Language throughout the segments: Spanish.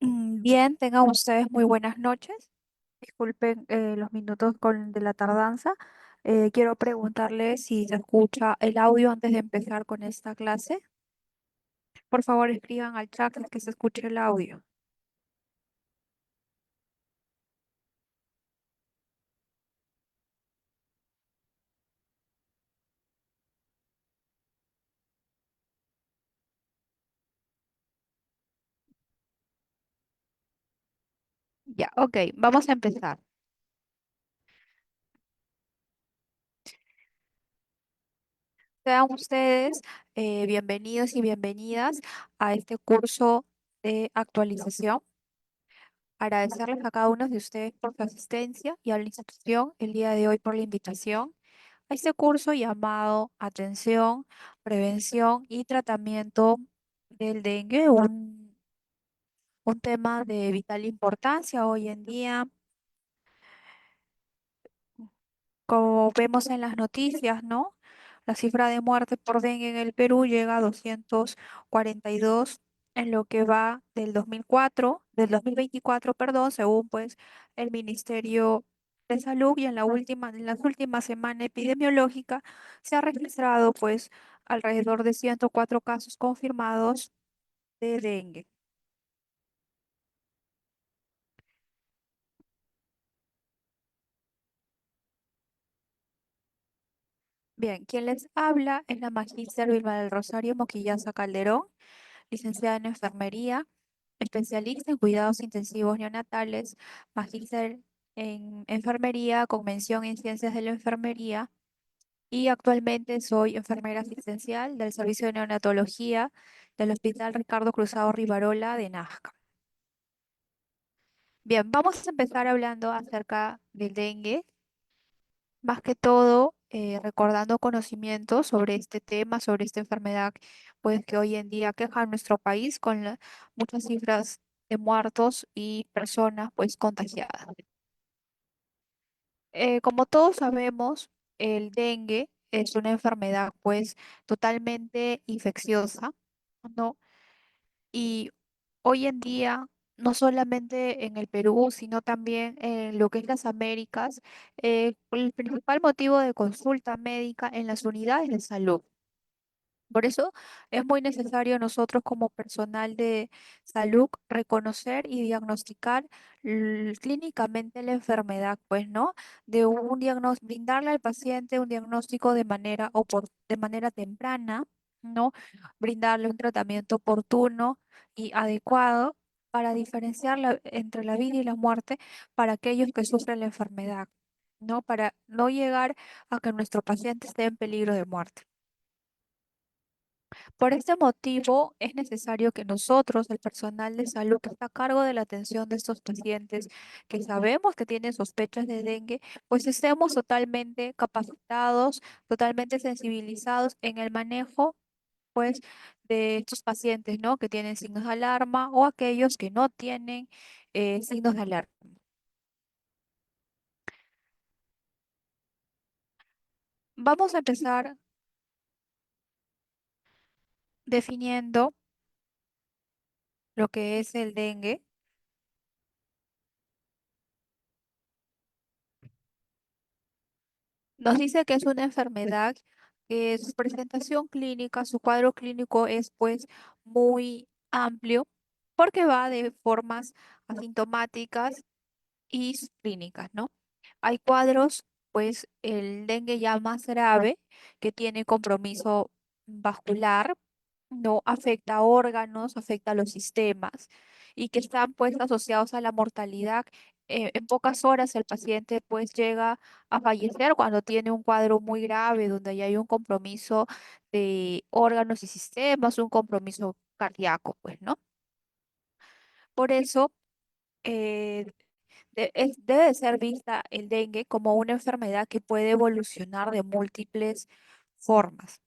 Bien, tengan ustedes muy buenas noches. Disculpen los minutos de la tardanza. Quiero preguntarles si se escucha el audio antes de empezar con esta clase. Por favor, escriban al chat que se escuche el audio. Ya, ok, vamos a empezar. Sean ustedes bienvenidos y bienvenidas a este curso de actualización. Agradecerles a cada uno de ustedes por su asistencia y a la institución el día de hoy por la invitación a este curso llamado Atención, Prevención y Tratamiento del Dengue, un tema de vital importancia hoy en día. Como vemos en las noticias, ¿no? La cifra de muerte por dengue en el Perú llega a 242 en lo que va del 2024, perdón, según pues el Ministerio de Salud, y en las últimas semanas epidemiológica se ha registrado pues alrededor de 104 casos confirmados de dengue. Bien, quien les habla es la magíster Vilma del Rosario Moquillaza Calderón, licenciada en enfermería, especialista en cuidados intensivos neonatales, magíster en enfermería con mención en ciencias de la enfermería, y actualmente soy enfermera asistencial del servicio de neonatología del Hospital Ricardo Cruzado Rivarola de Nazca. Bien, vamos a empezar hablando acerca del dengue, más que todo recordando conocimientos sobre este tema, sobre esta enfermedad, pues que hoy en día queja a nuestro país con muchas cifras de muertos y personas pues contagiadas. Como todos sabemos, el dengue es una enfermedad pues totalmente infecciosa, ¿no? Y hoy en día, no solamente en el Perú, sino también en lo que es las Américas, el principal motivo de consulta médica en las unidades de salud. Por eso es muy necesario nosotros como personal de salud reconocer y diagnosticar clínicamente la enfermedad, pues, ¿no? De un diagnóstico, brindarle al paciente un diagnóstico de manera temprana, ¿no? Brindarle un tratamiento oportuno y adecuado para diferenciar entre la vida y la muerte para aquellos que sufren la enfermedad, ¿no? Para no llegar a que nuestro paciente esté en peligro de muerte. Por este motivo, es necesario que nosotros, el personal de salud que está a cargo de la atención de estos pacientes, que sabemos que tienen sospechas de dengue, pues estemos totalmente capacitados, totalmente sensibilizados en el manejo, pues, de estos pacientes, ¿no? Que tienen signos de alarma o aquellos que no tienen signos de alarma. Vamos a empezar definiendo lo que es el dengue. Nos dice que es una enfermedad que su presentación clínica, su cuadro clínico es pues muy amplio porque va de formas asintomáticas y clínicas, ¿no? Hay cuadros, pues el dengue ya más grave, que tiene compromiso vascular, no afecta a órganos, afecta a los sistemas y que están pues asociados a la mortalidad. En pocas horas el paciente pues llega a fallecer cuando tiene un cuadro muy grave donde ya hay un compromiso de órganos y sistemas, un compromiso cardíaco, pues, ¿no? Por eso debe de ser vista el dengue como una enfermedad que puede evolucionar de múltiples formas.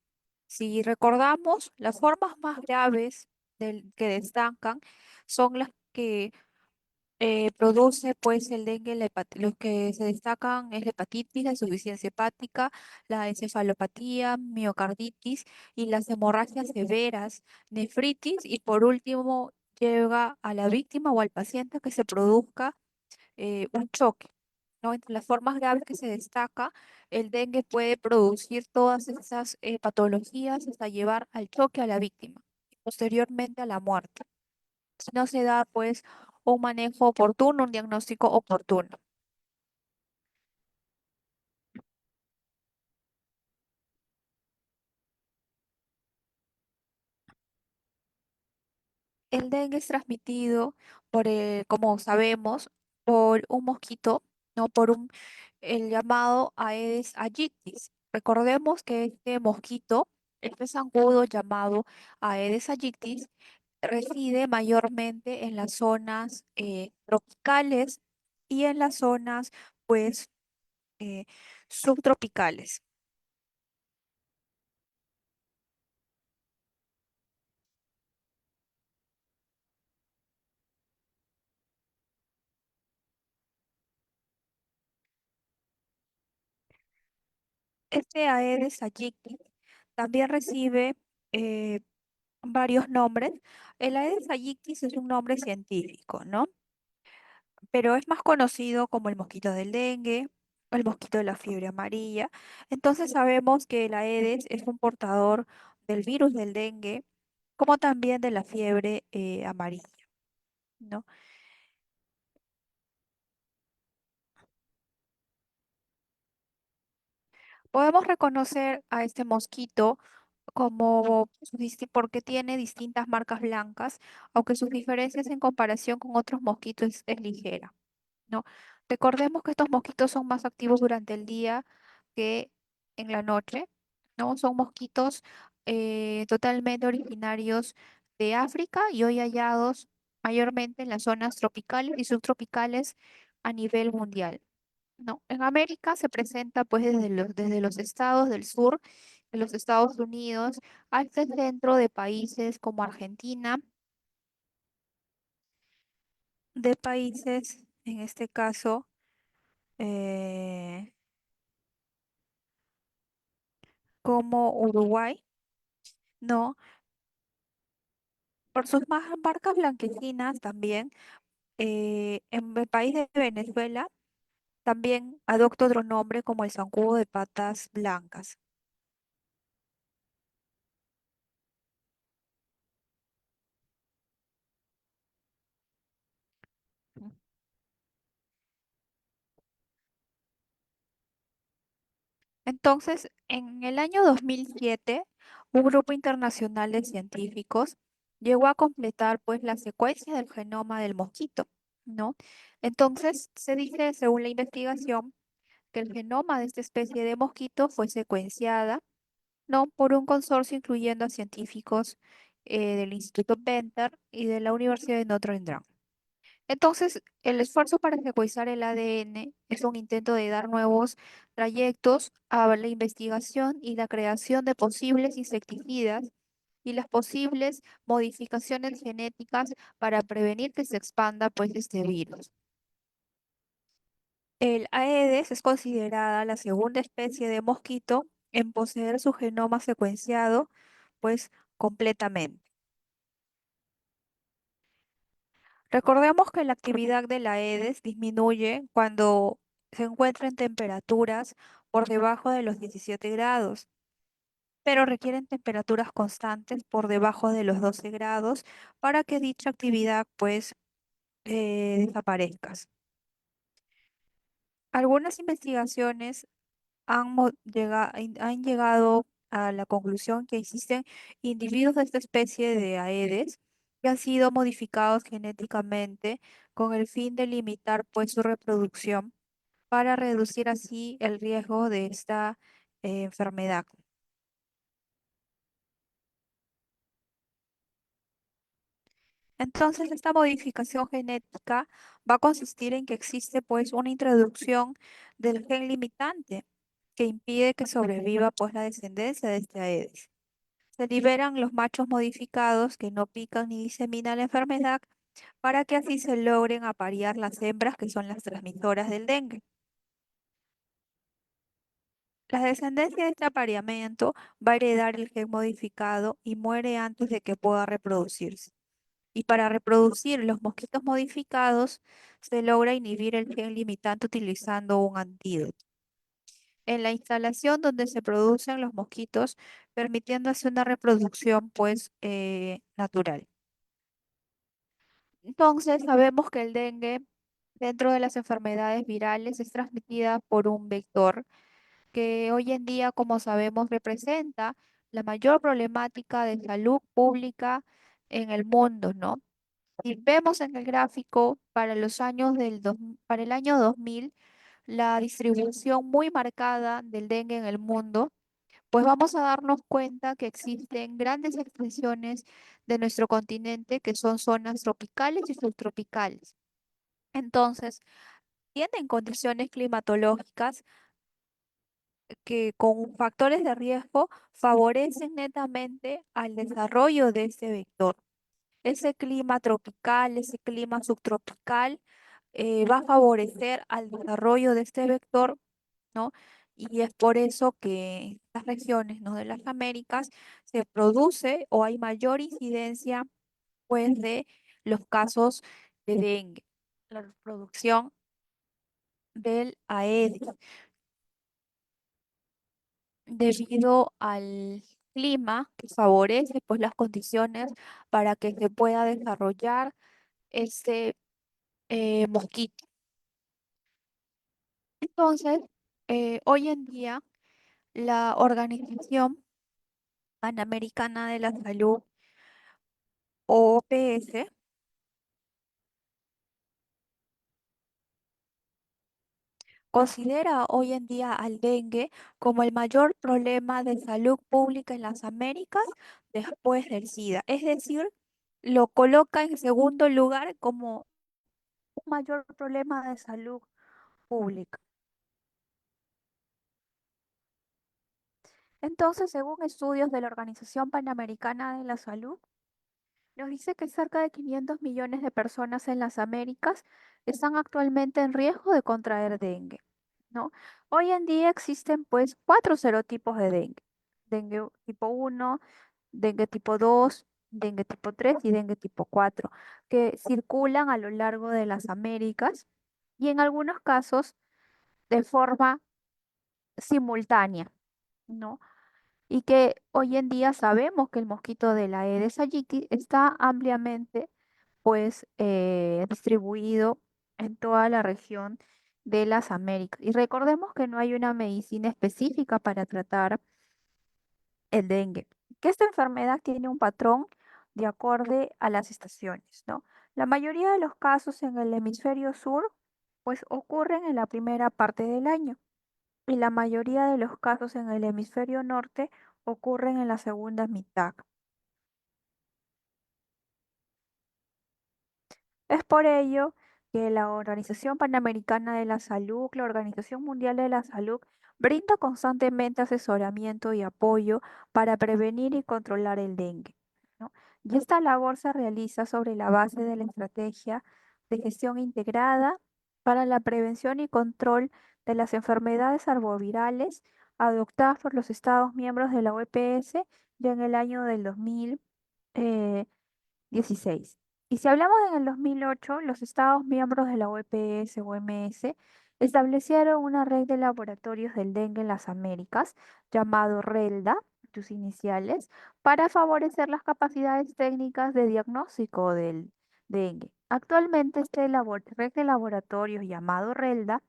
Si recordamos, las formas más graves que destacan son las que produce pues el dengue, los que se destacan es la hepatitis, la insuficiencia hepática, la encefalopatía, miocarditis y las hemorragias severas, nefritis y por último lleva a la víctima o al paciente a que se produzca un choque, ¿no? Entre las formas graves que se destaca, el dengue puede producir todas esas patologías hasta llevar al choque a la víctima y posteriormente a la muerte. Si no se da, pues, un manejo oportuno, un diagnóstico oportuno. El dengue es transmitido como sabemos, por un mosquito, no por el llamado Aedes aegypti. Recordemos que este mosquito, este zancudo llamado Aedes aegypti, reside mayormente en las zonas tropicales y en las zonas, pues, eh, subtropicales. Este Aedes aegypti también recibe eh, varios nombres. El Aedes aegypti es un nombre científico, ¿no? Pero es más conocido como el mosquito del dengue, el mosquito de la fiebre amarilla. Entonces sabemos que el Aedes es un portador del virus del dengue, como también de la fiebre amarilla, ¿no? Podemos reconocer a este mosquito como porque tiene distintas marcas blancas, aunque sus diferencias en comparación con otros mosquitos es ligera, ¿no? Recordemos que estos mosquitos son más activos durante el día que en la noche, ¿no? Son mosquitos totalmente originarios de África y hoy hallados mayormente en las zonas tropicales y subtropicales a nivel mundial. No, en América se presenta pues desde los estados del sur de los Estados Unidos hasta el centro de países como Argentina, de países, en este caso, eh, como Uruguay, ¿no? Por sus marcas blanquecinas también, en el país de Venezuela también adopta otro nombre como el zancudo de patas blancas. Entonces, en el año 2007, un grupo internacional de científicos llegó a completar pues la secuencia del genoma del mosquito, ¿no? Entonces, se dice, según la investigación, que el genoma de esta especie de mosquito fue secuenciada, ¿no? Por un consorcio incluyendo a científicos del Instituto Venter y de la Universidad de Notre Dame. Entonces, el esfuerzo para secuenciar el ADN es un intento de dar nuevos trayectos a la investigación y la creación de posibles insecticidas y las posibles modificaciones genéticas para prevenir que se expanda pues este virus. El Aedes es considerada la segunda especie de mosquito en poseer su genoma secuenciado pues completamente. Recordemos que la actividad de la Aedes disminuye cuando se encuentra en temperaturas por debajo de los 17 grados, pero requieren temperaturas constantes por debajo de los 12 grados para que dicha actividad pues desaparezca. Algunas investigaciones han llegado a la conclusión que existen individuos de esta especie de Aedes que han sido modificados genéticamente con el fin de limitar pues su reproducción para reducir así el riesgo de esta enfermedad. Entonces, esta modificación genética va a consistir en que existe pues una introducción del gen limitante que impide que sobreviva pues la descendencia de este Aedes. Se liberan los machos modificados que no pican ni diseminan la enfermedad para que así se logren aparear las hembras que son las transmisoras del dengue. La descendencia de este apareamiento va a heredar el gen modificado y muere antes de que pueda reproducirse. Y para reproducir los mosquitos modificados, se logra inhibir el gen limitante utilizando un antídoto. En la instalación donde se producen los mosquitos, permitiendo así una reproducción pues natural. Entonces, sabemos que el dengue, dentro de las enfermedades virales, es transmitida por un vector que hoy en día, como sabemos, representa la mayor problemática de salud pública en el mundo, ¿no? Si vemos en el gráfico para los años para el año 2000, la distribución muy marcada del dengue en el mundo, pues vamos a darnos cuenta que existen grandes extensiones de nuestro continente que son zonas tropicales y subtropicales. Entonces, tienen condiciones climatológicas que con factores de riesgo favorecen netamente al desarrollo de ese vector. Ese clima tropical, ese clima subtropical va a favorecer al desarrollo de este vector, ¿no? Y es por eso que en las regiones, ¿no?, de las Américas se produce o hay mayor incidencia, pues, de los casos de dengue, la reproducción del Aedes, debido al clima que favorece, pues, las condiciones para que se pueda desarrollar este mosquito. Entonces, hoy en día, la Organización Panamericana de la Salud, OPS, considera hoy en día al dengue como el mayor problema de salud pública en las Américas después del SIDA. Es decir, lo coloca en segundo lugar como un mayor problema de salud pública. Entonces, según estudios de la Organización Panamericana de la Salud, nos dice que cerca de 500 millones de personas en las Américas están actualmente en riesgo de contraer dengue, ¿no? Hoy en día existen pues cuatro serotipos de dengue. Dengue tipo 1, dengue tipo 2, dengue tipo 3 y dengue tipo 4, que circulan a lo largo de las Américas y en algunos casos de forma simultánea, ¿no? Y que hoy en día sabemos que el mosquito de la Aedes aegypti está ampliamente pues distribuido en toda la región de las Américas. Y recordemos que no hay una medicina específica para tratar el dengue, que esta enfermedad tiene un patrón de acorde a las estaciones, ¿no? La mayoría de los casos en el hemisferio sur pues ocurren en la primera parte del año y la mayoría de los casos en el hemisferio norte ocurren en la segunda mitad. Es por ello que la Organización Panamericana de la Salud, la Organización Mundial de la Salud, brinda constantemente asesoramiento y apoyo para prevenir y controlar el dengue, ¿no? Y esta labor se realiza sobre la base de la estrategia de gestión integrada para la prevención y control de las enfermedades arbovirales adoptadas por los Estados miembros de la OPS ya en el año del 2016. Y si hablamos en el 2008, los Estados miembros de la OPS o OMS establecieron una red de laboratorios del dengue en las Américas, llamado RELDA, sus iniciales, para favorecer las capacidades técnicas de diagnóstico del dengue. Actualmente, red de laboratorios llamado RELDA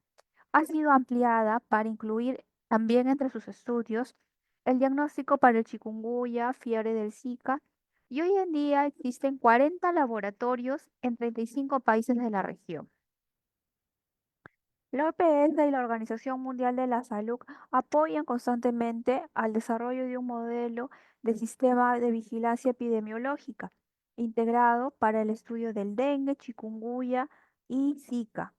ha sido ampliada para incluir también entre sus estudios el diagnóstico para el chikungunya, fiebre del Zika, y hoy en día existen 40 laboratorios en 35 países de la región. La OPS y la Organización Mundial de la Salud apoyan constantemente al desarrollo de un modelo de sistema de vigilancia epidemiológica integrado para el estudio del dengue, chikungunya y Zika.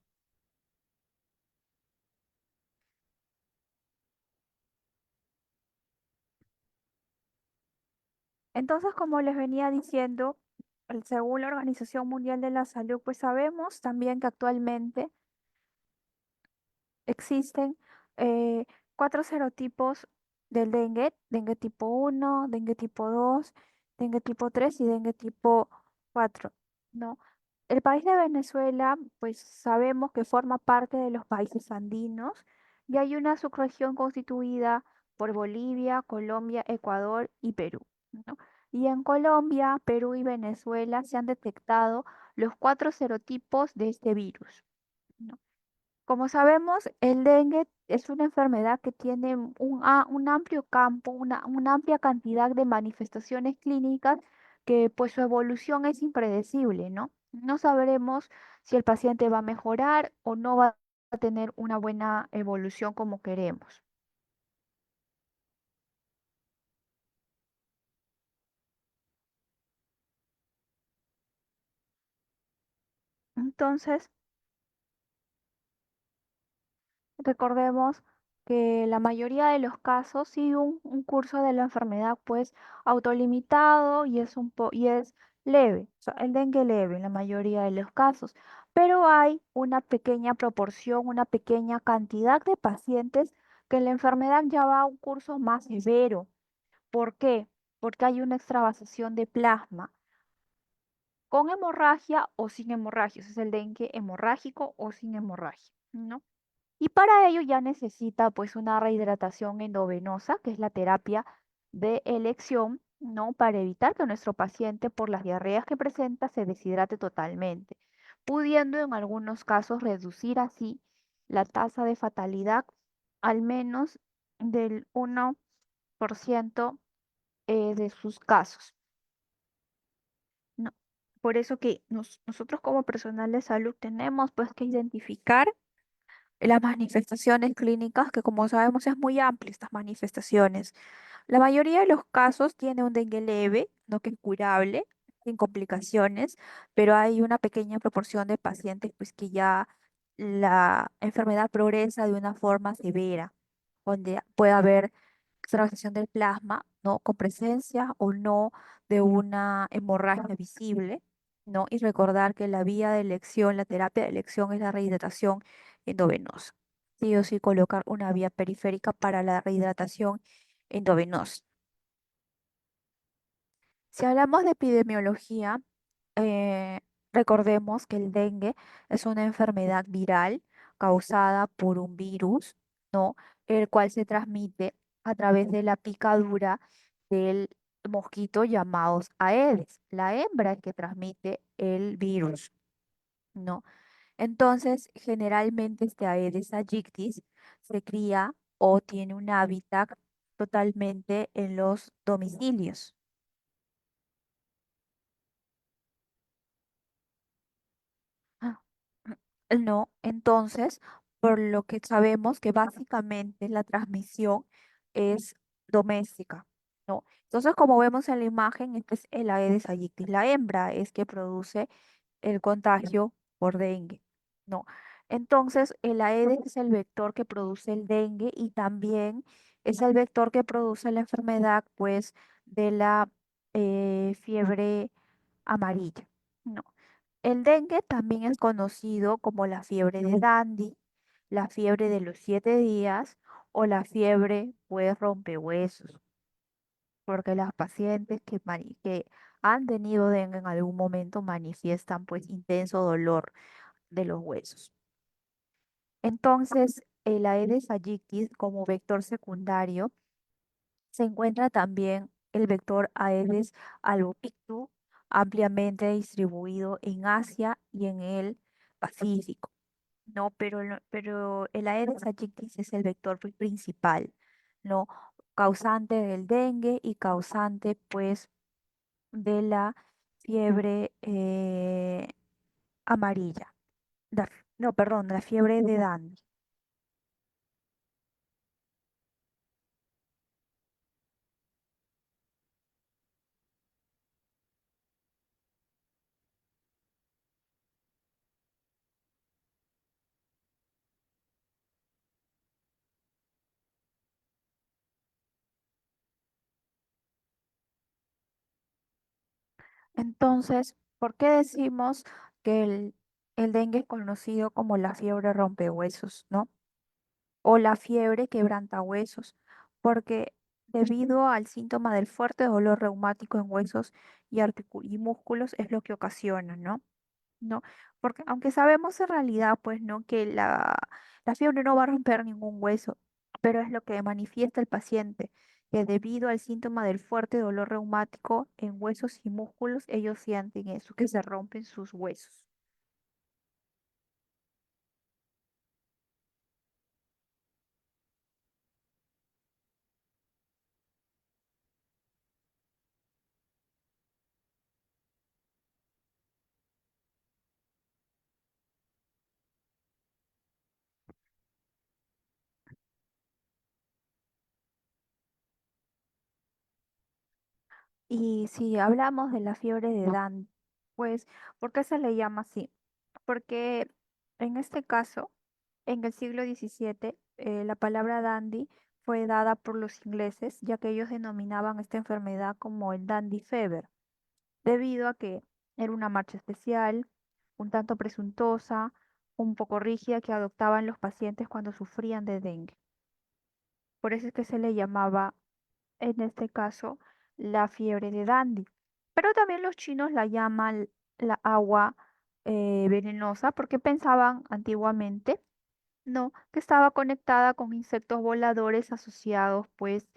Entonces, como les venía diciendo, según la Organización Mundial de la Salud, pues sabemos también que actualmente existen eh, cuatro serotipos del dengue: dengue tipo 1, dengue tipo 2, dengue tipo 3 y dengue tipo Cuatro, ¿no? El país de Venezuela, pues sabemos que forma parte de los países andinos y hay una subregión constituida por Bolivia, Colombia, Ecuador y Perú, ¿no? Y en Colombia, Perú y Venezuela se han detectado los cuatro serotipos de este virus, ¿no? Como sabemos, el dengue es una enfermedad que tiene un amplio campo, una amplia cantidad de manifestaciones clínicas que pues su evolución es impredecible, ¿no? No sabremos si el paciente va a mejorar o no va a tener una buena evolución como queremos. Entonces, recordemos que la mayoría de los casos sigue un curso de la enfermedad pues autolimitado y y es leve, o sea, el dengue leve en la mayoría de los casos, pero hay una pequeña proporción, una pequeña cantidad de pacientes que la enfermedad ya va a un curso más severo. ¿Por qué? Porque hay una extravasación de plasma con hemorragia o sin hemorragia. Ese es el dengue hemorrágico o sin hemorragia, ¿no? Y para ello ya necesita pues una rehidratación endovenosa, que es la terapia de elección, ¿no? Para evitar que nuestro paciente por las diarreas que presenta se deshidrate totalmente, pudiendo en algunos casos reducir así la tasa de fatalidad al menos del 1% de sus casos, ¿no? Por eso que nosotros como personal de salud tenemos pues que identificar las manifestaciones clínicas, que como sabemos es muy amplia estas manifestaciones. La mayoría de los casos tiene un dengue leve, no que es curable, sin complicaciones, pero hay una pequeña proporción de pacientes pues que ya la enfermedad progresa de una forma severa, donde puede haber extravasación del plasma, ¿no? Con presencia o no de una hemorragia visible, ¿no? Y recordar que la vía de elección, la terapia de elección es la rehidratación endovenosa. Sí o sí colocar una vía periférica para la rehidratación endovenosa. Si hablamos de epidemiología, eh, recordemos que el dengue es una enfermedad viral causada por un virus, ¿no? El cual se transmite a través de la picadura del mosquito llamados Aedes. La hembra es que transmite el virus, ¿no? Entonces, generalmente este Aedes aegypti se cría o tiene un hábitat totalmente en los domicilios. Ah, no, entonces, por lo que sabemos que básicamente la transmisión es doméstica, ¿no? Entonces, como vemos en la imagen, este es el Aedes aegypti. La hembra es que produce el contagio por dengue, ¿no? Entonces, el Aedes es el vector que produce el dengue y también es el vector que produce la enfermedad, pues, de la fiebre amarilla, ¿no? El dengue también es conocido como la fiebre de Dandy, la fiebre de los 7 días o la fiebre, pues, rompehuesos, porque las pacientes que han tenido dengue en algún momento manifiestan, pues, intenso dolor de los huesos. Entonces, el Aedes aegypti como vector secundario se encuentra también el vector Aedes albopictus, ampliamente distribuido en Asia y en el Pacífico. No, pero el Aedes aegypti es el vector principal, ¿no? Causante del dengue y causante, pues, de la fiebre amarilla. No, perdón, la fiebre de Dandy. Entonces, ¿por qué decimos que el dengue es conocido como la fiebre rompehuesos, ¿no? O la fiebre quebrantahuesos? Porque debido al síntoma del fuerte dolor reumático en huesos y, y músculos es lo que ocasiona, ¿no? ¿No? Porque aunque sabemos en realidad, pues, ¿no? Que la fiebre no va a romper ningún hueso, pero es lo que manifiesta el paciente, que debido al síntoma del fuerte dolor reumático en huesos y músculos, ellos sienten eso, que se rompen sus huesos. Y si hablamos de la fiebre de Dan, pues, ¿por qué se le llama así? Porque en este caso, en el siglo XVII, la palabra dandy fue dada por los ingleses, ya que ellos denominaban esta enfermedad como el dandy fever, debido a que era una marcha especial, un tanto presuntuosa, un poco rígida que adoptaban los pacientes cuando sufrían de dengue. Por eso es que se le llamaba, en este caso, la fiebre de dandy. Pero también los chinos la llaman la agua venenosa porque pensaban antiguamente, no, que estaba conectada con insectos voladores asociados pues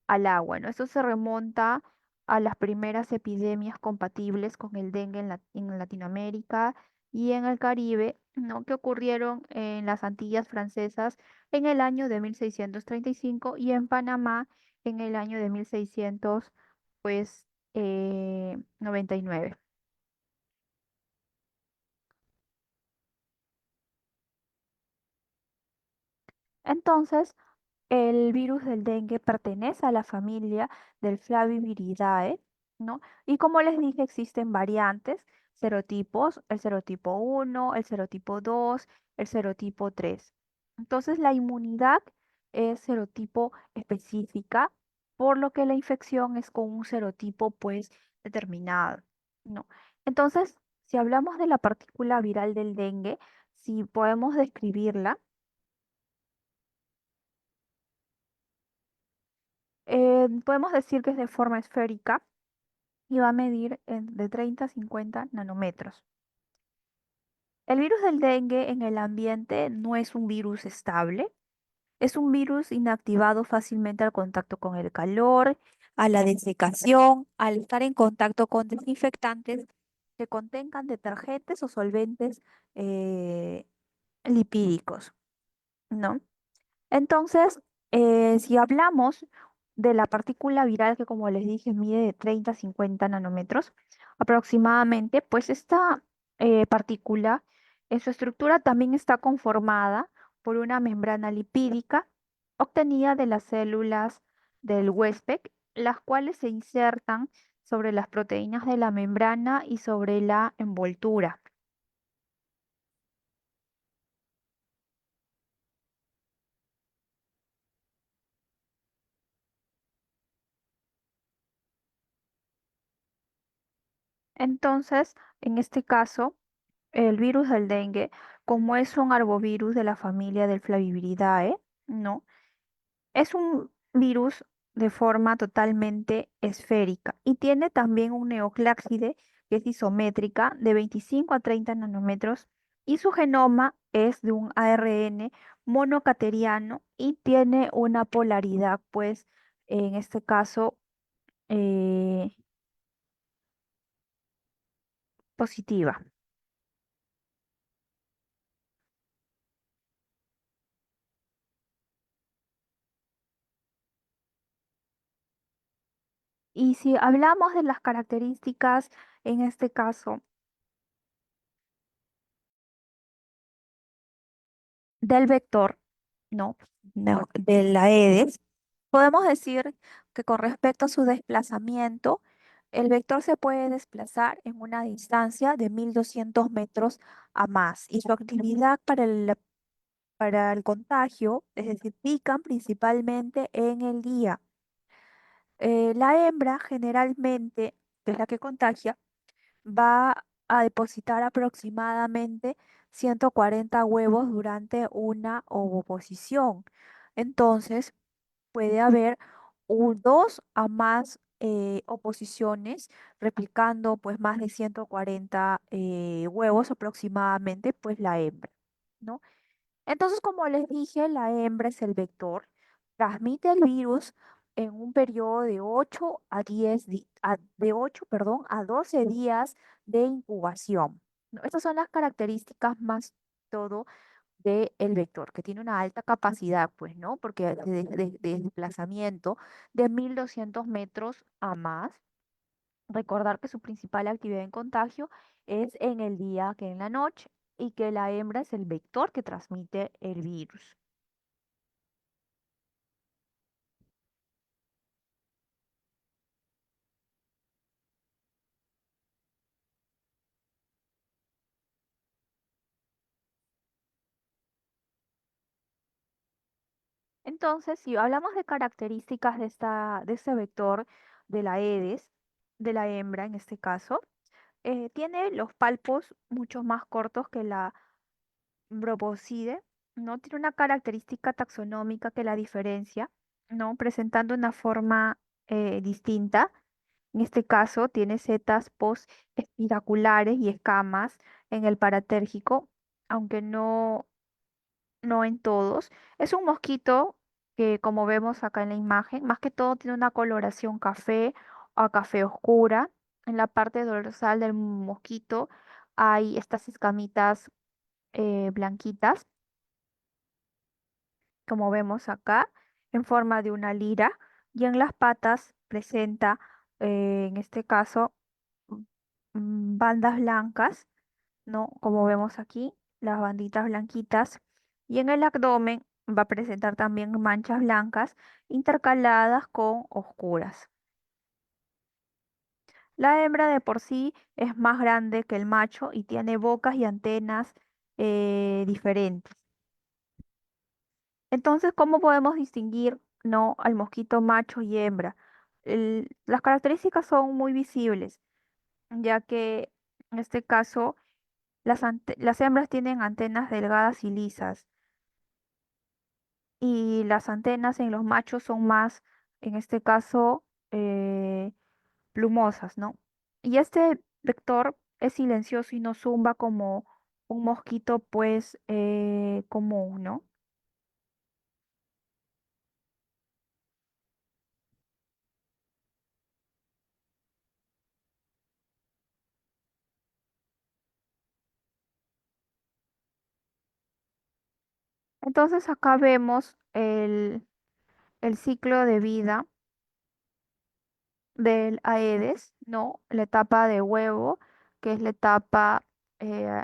al agua, ¿no? Esto se remonta a las primeras epidemias compatibles con el dengue en Latinoamérica y en el Caribe, ¿no? Que ocurrieron en las Antillas francesas en el año de 1635 y en Panamá en el año de 1600, pues, 99. Entonces, el virus del dengue pertenece a la familia del Flaviviridae, ¿no? Y como les dije, existen variantes, serotipos, el serotipo 1, el serotipo 2, el serotipo 3. Entonces, la inmunidad es serotipo específica, por lo que la infección es con un serotipo, pues, determinado, ¿no? Entonces, si hablamos de la partícula viral del dengue, si podemos describirla, podemos decir que es de forma esférica y va a medir de 30 a 50 nanómetros. El virus del dengue en el ambiente no es un virus estable, es un virus inactivado fácilmente al contacto con el calor, a la desecación, al estar en contacto con desinfectantes que contengan detergentes o solventes eh, lipídicos, ¿no? Entonces, si hablamos de la partícula viral que, como les dije, mide de 30 a 50 nanómetros aproximadamente, pues esta partícula en su estructura también está conformada por una membrana lipídica obtenida de las células del huésped, las cuales se insertan sobre las proteínas de la membrana y sobre la envoltura. Entonces, en este caso, el virus del dengue, como es un arbovirus de la familia del Flaviviridae, ¿no? Es un virus de forma totalmente esférica y tiene también un neocláxide que es isométrica de 25 a 30 nanómetros y su genoma es de un ARN monocateriano y tiene una polaridad, pues, en este caso, eh, positiva. Y si hablamos de las características, en este caso, del vector, ¿no? No, de la EDES, podemos decir que con respecto a su desplazamiento, el vector se puede desplazar en una distancia de 1200 metros a más y su actividad para el contagio, es decir, pican principalmente en el día. La hembra generalmente, que es la que contagia, va a depositar aproximadamente 140 huevos durante una ovoposición. Entonces, puede haber dos a más oposiciones, replicando pues más de 140 huevos aproximadamente, pues la hembra, ¿no? Entonces, como les dije, la hembra es el vector, transmite el virus en un periodo de 8 a 10 de 8, perdón, a 12 días de incubación, ¿no? Estas son las características más todo del vector, que tiene una alta capacidad, pues, ¿no? Porque de desplazamiento de 1.200 metros a más. Recordar que su principal actividad en contagio es en el día que en la noche y que la hembra es el vector que transmite el virus. Entonces, si hablamos de características de este vector de la Aedes, de la hembra en este caso, tiene los palpos mucho más cortos que la Proboscide, ¿no? Tiene una característica taxonómica que la diferencia, ¿no? Presentando una forma distinta. En este caso, tiene setas post-espiraculares y escamas en el paratérgico, aunque no en todos. Es un mosquito que, como vemos acá en la imagen, más que todo tiene una coloración café o café oscura. En la parte dorsal del mosquito hay estas escamitas blanquitas, como vemos acá, en forma de una lira, y en las patas presenta, en este caso, mm, bandas blancas, ¿no? Como vemos aquí, las banditas blanquitas, y en el abdomen va a presentar también manchas blancas intercaladas con oscuras. La hembra de por sí es más grande que el macho y tiene bocas y antenas diferentes. Entonces, ¿cómo podemos distinguir, no, al mosquito macho y hembra? Las características son muy visibles, ya que en este caso las hembras tienen antenas delgadas y lisas y las antenas en los machos son más, en este caso, plumosas, ¿no? Y este vector es silencioso y no zumba como un mosquito, pues, común, ¿no? Entonces acá vemos el ciclo de vida del Aedes, ¿no? La etapa de huevo, que es la etapa eh,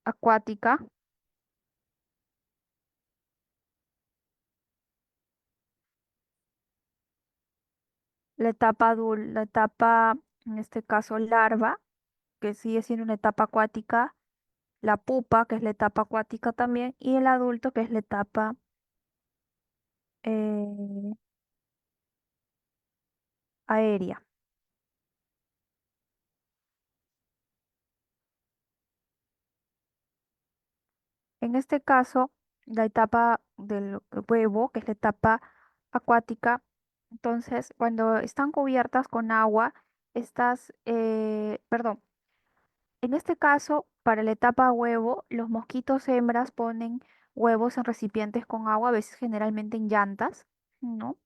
acuática, la etapa, en este caso, larva, que sigue siendo una etapa acuática, la pupa, que es la etapa acuática también, y el adulto, que es la etapa eh, aérea. En este caso, la etapa del huevo, que es la etapa acuática, entonces, cuando están cubiertas con agua, perdón, en este caso, para la etapa huevo, los mosquitos hembras ponen huevos en recipientes con agua, a veces generalmente en llantas, ¿no?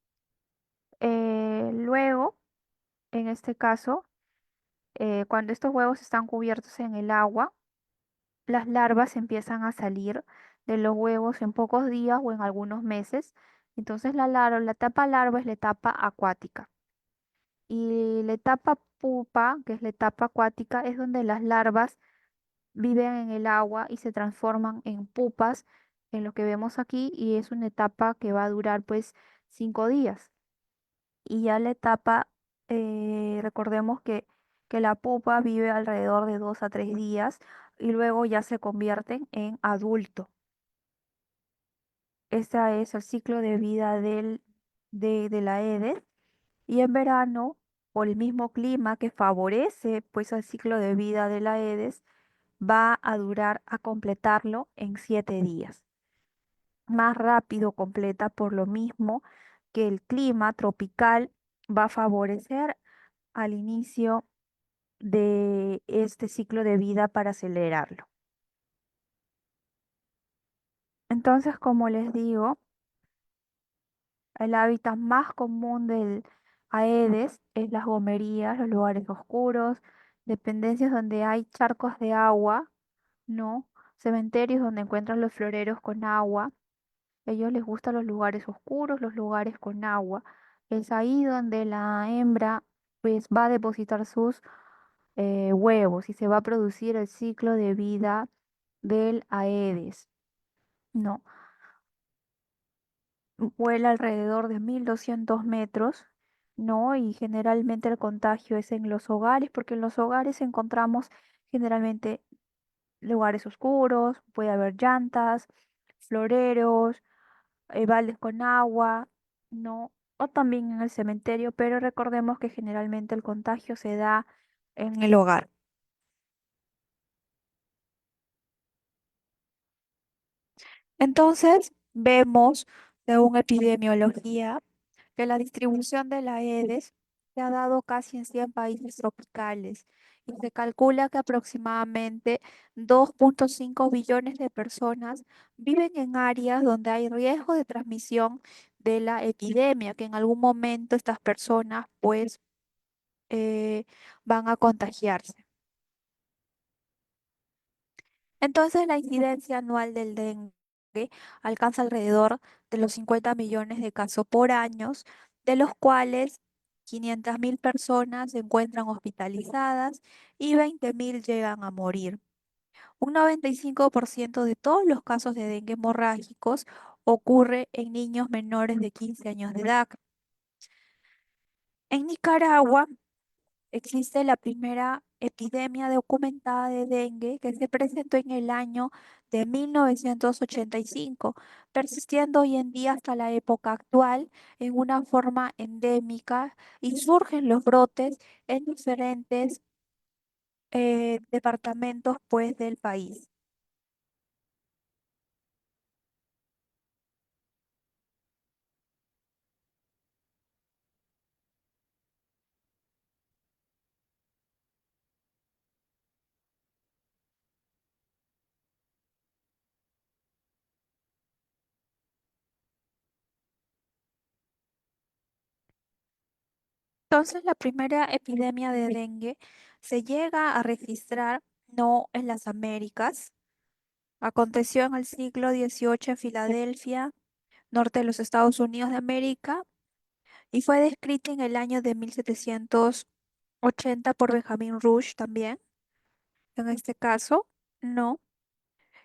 Luego, en este caso, cuando estos huevos están cubiertos en el agua, las larvas empiezan a salir de los huevos en pocos días o en algunos meses. Entonces la etapa larva es la etapa acuática. Y la etapa pupa, que es la etapa acuática, es donde las larvas viven en el agua y se transforman en pupas, en lo que vemos aquí, y es una etapa que va a durar pues 5 días. Y ya la etapa, recordemos que la pupa vive alrededor de 2 a 3 días y luego ya se convierten en adulto. Este es el ciclo de vida de la Aedes. Y en verano, por el mismo clima que favorece pues el ciclo de vida de la Aedes, va a durar a completarlo en 7 días. Más rápido completa por lo mismo que el clima tropical va a favorecer al inicio de este ciclo de vida para acelerarlo. Entonces, como les digo, el hábitat más común del Aedes es las gomerías, los lugares oscuros, dependencias donde hay charcos de agua, ¿no? Cementerios donde encuentran los floreros con agua. A ellos les gustan los lugares oscuros, los lugares con agua. Es ahí donde la hembra pues va a depositar sus huevos y se va a producir el ciclo de vida del Aedes. No, vuela alrededor de 1200 metros, ¿no? Y generalmente el contagio es en los hogares, porque en los hogares encontramos generalmente lugares oscuros, puede haber llantas, floreros, baldes con agua, ¿no? O también en el cementerio, pero recordemos que generalmente el contagio se da en el hogar. Entonces, vemos, según epidemiología, que la distribución de la Aedes se ha dado casi en 100 países tropicales y se calcula que aproximadamente 2,5 billones de personas viven en áreas donde hay riesgo de transmisión de la epidemia, que en algún momento estas personas pues van a contagiarse. Entonces, la incidencia anual del dengue alcanza alrededor de los 50 millones de casos por año, de los cuales 500.000 personas se encuentran hospitalizadas y 20.000 llegan a morir. Un 95% de todos los casos de dengue hemorrágicos ocurre en niños menores de 15 años de edad. En Nicaragua, existe la primera epidemia documentada de dengue que se presentó en el año de 1985, persistiendo hoy en día hasta la época actual en una forma endémica y surgen los brotes en diferentes departamentos pues del país. Entonces, la primera epidemia de dengue se llega a registrar no en las Américas. Aconteció en el siglo XVIII en Filadelfia, norte de los Estados Unidos de América, y fue descrita en el año de 1780 por Benjamin Rush también, en este caso, no.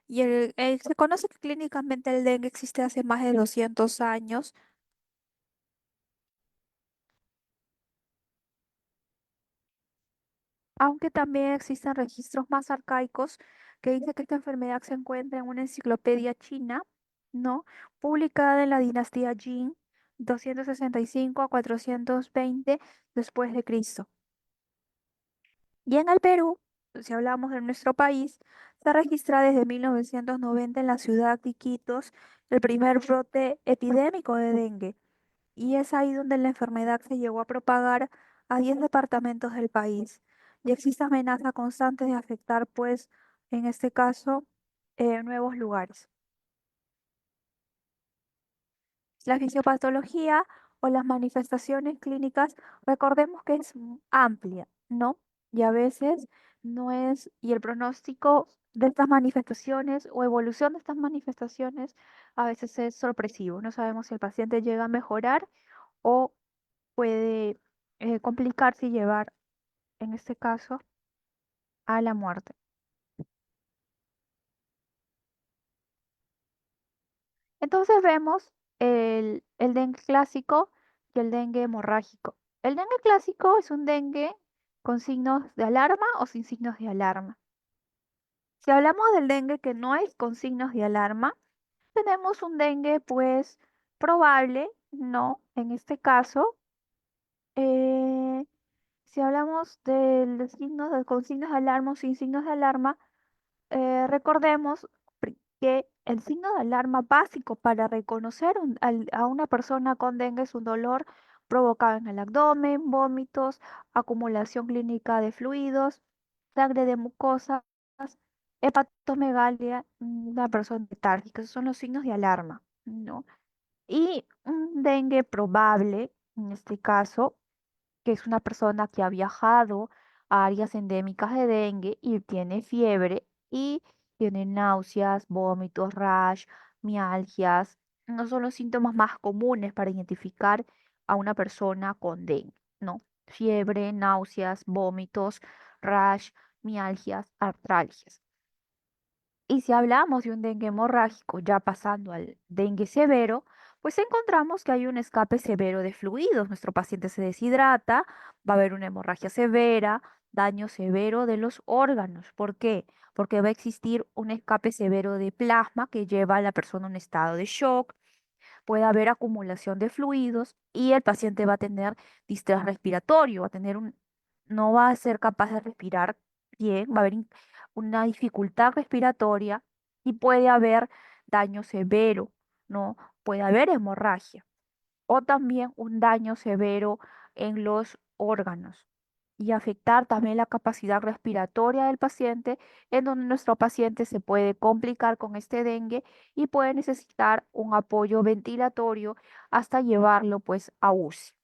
Y se conoce que clínicamente el dengue existe hace más de 200 años, aunque también existen registros más arcaicos que dicen que esta enfermedad se encuentra en una enciclopedia china, ¿no? Publicada en la dinastía Jin, 265 a 420 después de Cristo. Y en el Perú, si hablamos de nuestro país, se registra desde 1990 en la ciudad de Iquitos el primer brote epidémico de dengue. Y es ahí donde la enfermedad se llegó a propagar a 10 departamentos del país. Y existe amenaza constante de afectar, pues, en este caso, nuevos lugares. La fisiopatología o las manifestaciones clínicas, recordemos que es amplia, ¿no? Y a veces no es, y el pronóstico de estas manifestaciones o evolución de estas manifestaciones a veces es sorpresivo. No sabemos si el paciente llega a mejorar o puede complicarse y llevar, en este caso, a la muerte. Entonces vemos el dengue clásico y el dengue hemorrágico. El dengue clásico es un dengue con signos de alarma o sin signos de alarma. Si hablamos del dengue que no es con signos de alarma, tenemos un dengue pues probable, no, en este caso, eh, si hablamos de con signos de alarma o sin signos de alarma, recordemos que El signo de alarma básico para reconocer a una persona con dengue es un dolor provocado en el abdomen, vómitos, acumulación clínica de fluidos, sangre de mucosas, hepatomegalia, una persona letárgica. Esos son los signos de alarma, ¿no? Y un dengue probable, en este caso, que es una persona que ha viajado a áreas endémicas de dengue y tiene fiebre y tiene náuseas, vómitos, rash, mialgias. No son los síntomas más comunes para identificar a una persona con dengue, ¿no? Fiebre, náuseas, vómitos, rash, mialgias, artralgias. Y si hablamos de un dengue hemorrágico, ya pasando al dengue severo, pues encontramos que hay un escape severo de fluidos. Nuestro paciente se deshidrata, va a haber una hemorragia severa, daño severo de los órganos. ¿Por qué? Porque va a existir un escape severo de plasma que lleva a la persona a un estado de shock, puede haber acumulación de fluidos y el paciente va a tener distrés respiratorio, no va a ser capaz de respirar bien, va a haber una dificultad respiratoria y puede haber daño severo, ¿no? Puede haber hemorragia o también un daño severo en los órganos y afectar también la capacidad respiratoria del paciente, en donde nuestro paciente se puede complicar con este dengue y puede necesitar un apoyo ventilatorio hasta llevarlo pues a UCI.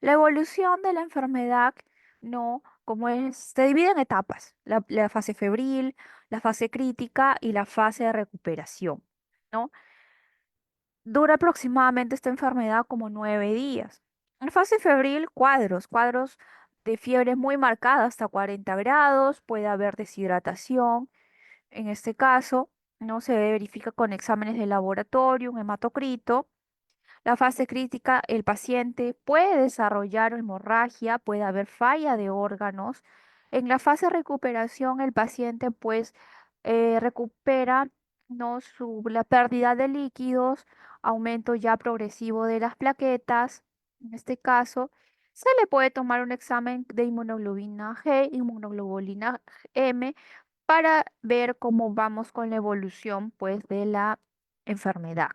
La evolución de la enfermedad, no, como es, se divide en etapas, la fase febril, la fase crítica y la fase de recuperación, ¿no? Dura aproximadamente esta enfermedad como 9 días. En fase febril, cuadros de fiebre muy marcada hasta 40 grados, puede haber deshidratación. En este caso, no se verifica con exámenes de laboratorio, un hematocrito. La fase crítica, el paciente puede desarrollar hemorragia, puede haber falla de órganos. En la fase de recuperación, el paciente pues recupera, ¿no? La pérdida de líquidos, aumento ya progresivo de las plaquetas. En este caso, se le puede tomar un examen de inmunoglobulina G, inmunoglobulina M, para ver cómo vamos con la evolución pues de la enfermedad.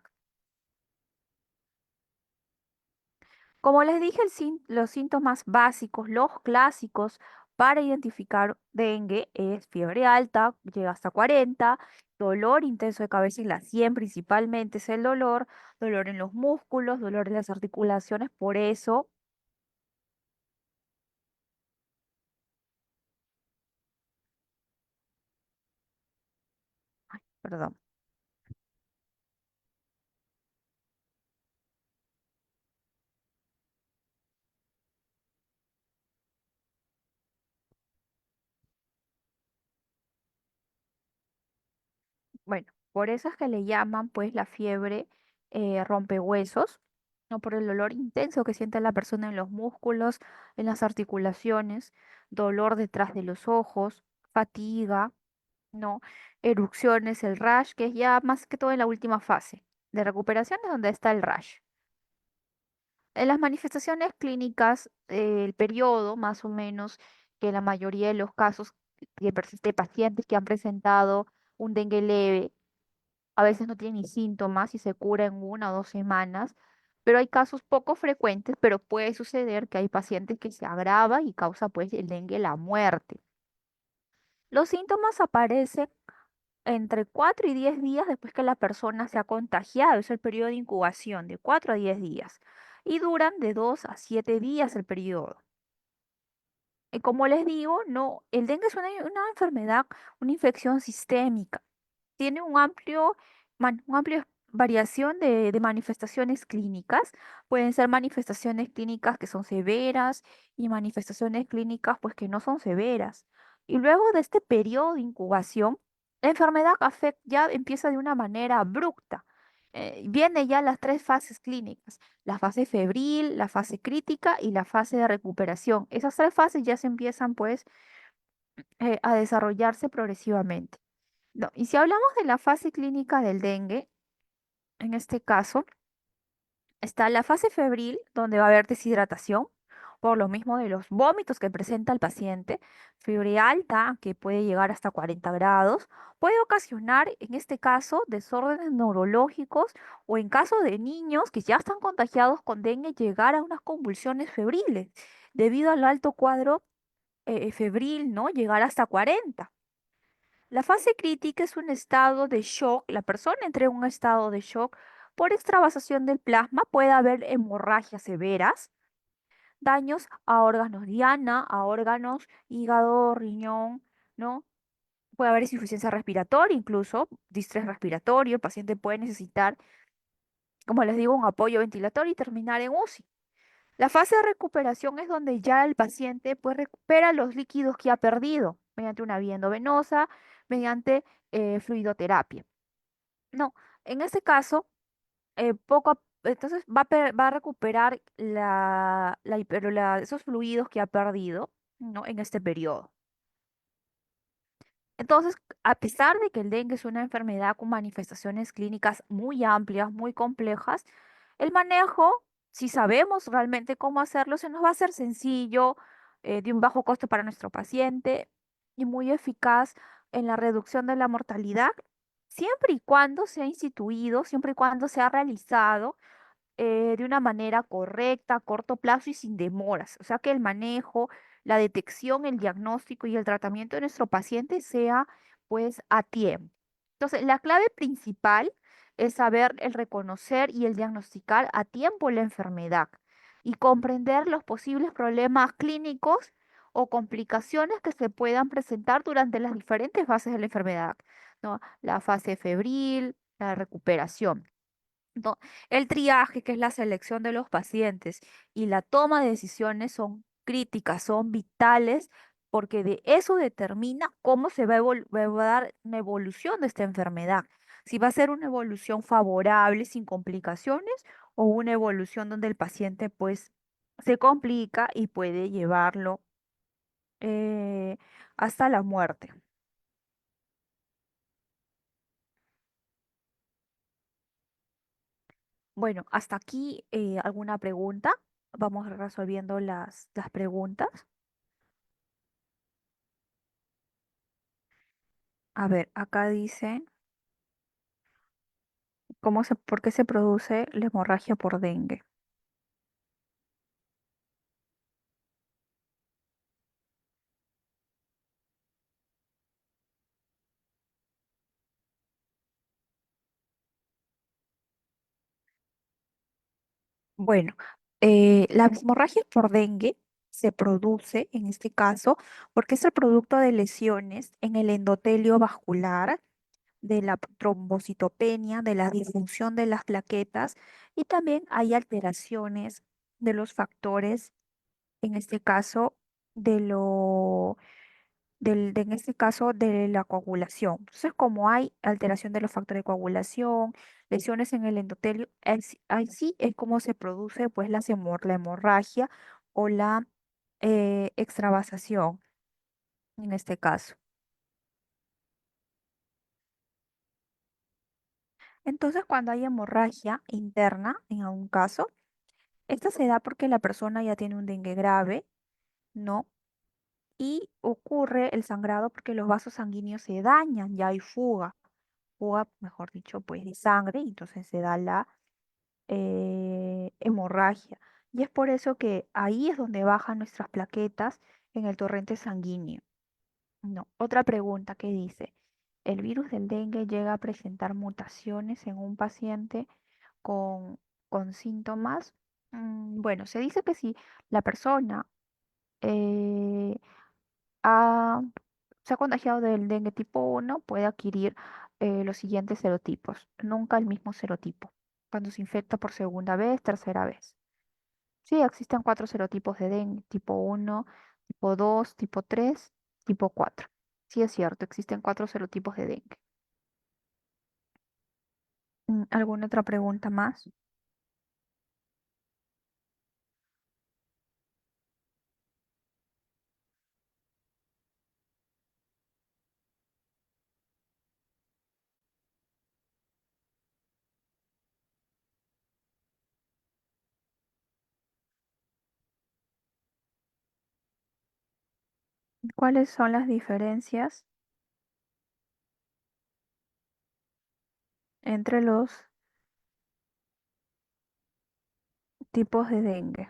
Como les dije, los síntomas básicos, los clásicos para identificar dengue es fiebre alta, llega hasta 40, dolor intenso de cabeza en la sien, principalmente es el dolor, dolor en los músculos, dolor en las articulaciones, por eso, perdón. Bueno, por eso es que le llaman pues la fiebre rompehuesos, no por el dolor intenso que siente la persona en los músculos, en las articulaciones, dolor detrás de los ojos, fatiga, no, erupciones, el rash, que es ya más que todo en la última fase de recuperación es donde está el rash. En las manifestaciones clínicas, el periodo más o menos que la mayoría de los casos de pacientes que han presentado un dengue leve a veces no tiene ni síntomas y se cura en 1 o 2 semanas, pero hay casos poco frecuentes, pero puede suceder que hay pacientes que se agrava y causa pues el dengue la muerte. Los síntomas aparecen entre 4 y 10 días después que la persona se ha contagiado, es el periodo de incubación de 4 a 10 días y duran de 2 a 7 días el periodo. Y como les digo, no, el dengue es una enfermedad, una infección sistémica. Tiene una amplia variación de manifestaciones clínicas. Pueden ser manifestaciones clínicas que son severas y manifestaciones clínicas pues que no son severas. Y luego de este periodo de incubación, la enfermedad ya empieza de una manera abrupta. Viene ya las 3 fases clínicas, la fase febril, la fase crítica y la fase de recuperación. Esas 3 fases ya se empiezan pues a desarrollarse progresivamente. No, y si hablamos de la fase clínica del dengue, en este caso está la fase febril, donde va a haber deshidratación, por lo mismo de los vómitos que presenta el paciente, fiebre alta que puede llegar hasta 40 grados, puede ocasionar, en este caso, desórdenes neurológicos o en caso de niños que ya están contagiados con dengue, llegar a unas convulsiones febriles debido al alto cuadro febril, ¿no? Llegar hasta 40. La fase crítica es un estado de shock. La persona entra en un estado de shock por extravasación del plasma. Puede haber hemorragias severas, daños a órganos diana, a órganos hígado, riñón, ¿no? Puede haber insuficiencia respiratoria, incluso distrés respiratorio. El paciente puede necesitar, como les digo, un apoyo ventilatorio y terminar en UCI. La fase de recuperación es donde ya el paciente pues recupera los líquidos que ha perdido mediante una vía endovenosa, mediante fluidoterapia. No, en este caso, entonces va a recuperar esos fluidos que ha perdido, ¿no? En este periodo. Entonces, a pesar de que el dengue es una enfermedad con manifestaciones clínicas muy amplias, muy complejas, el manejo, si sabemos realmente cómo hacerlo, se nos va a hacer sencillo, de un bajo costo para nuestro paciente y muy eficaz en la reducción de la mortalidad, siempre y cuando sea instituido, siempre y cuando sea realizado de una manera correcta, a corto plazo y sin demoras. O sea, que el manejo, la detección, el diagnóstico y el tratamiento de nuestro paciente sea pues a tiempo. Entonces, la clave principal es saber el reconocer y el diagnosticar a tiempo la enfermedad y comprender los posibles problemas clínicos o complicaciones que se puedan presentar durante las diferentes fases de la enfermedad, ¿no? La fase febril, la recuperación. No, el triaje, que es la selección de los pacientes, y la toma de decisiones son críticas, son vitales, porque de eso determina cómo se va a dar una evolución de esta enfermedad. Si va a ser una evolución favorable, sin complicaciones, o una evolución donde el paciente pues se complica y puede llevarlo eh, hasta la muerte. Bueno, hasta aquí alguna pregunta. Vamos resolviendo las preguntas. A ver, acá dice, ¿por qué se produce la hemorragia por dengue? Bueno, la hemorragia por dengue se produce, en este caso, porque es el producto de lesiones en el endotelio vascular, de la trombocitopenia, de la disfunción de las plaquetas y también hay alteraciones de los factores, en este caso, de lo en este caso de la coagulación. Entonces, como hay alteración de los factores de coagulación, lesiones en el endotelio, así es como se produce pues la hemorragia o la extravasación en este caso. Entonces, cuando hay hemorragia interna, en algún caso, esta se da porque la persona ya tiene un dengue grave, ¿no? Y ocurre el sangrado porque los vasos sanguíneos se dañan, ya hay fuga, mejor dicho, pues de sangre, y entonces se da la hemorragia. Y es por eso que ahí es donde bajan nuestras plaquetas en el torrente sanguíneo. No. Otra pregunta que dice, ¿el virus del dengue llega a presentar mutaciones en un paciente con, con síntomas? Bueno, se dice que si la persona eh, ha- se ha contagiado del dengue tipo 1, puede adquirir los siguientes serotipos, nunca el mismo serotipo, cuando se infecta por segunda vez, tercera vez. Sí, existen cuatro serotipos de dengue, tipo 1, tipo 2, tipo 3, tipo 4. Sí, es cierto, existen cuatro serotipos de dengue. ¿Alguna otra pregunta más? ¿Cuáles son las diferencias entre los tipos de dengue?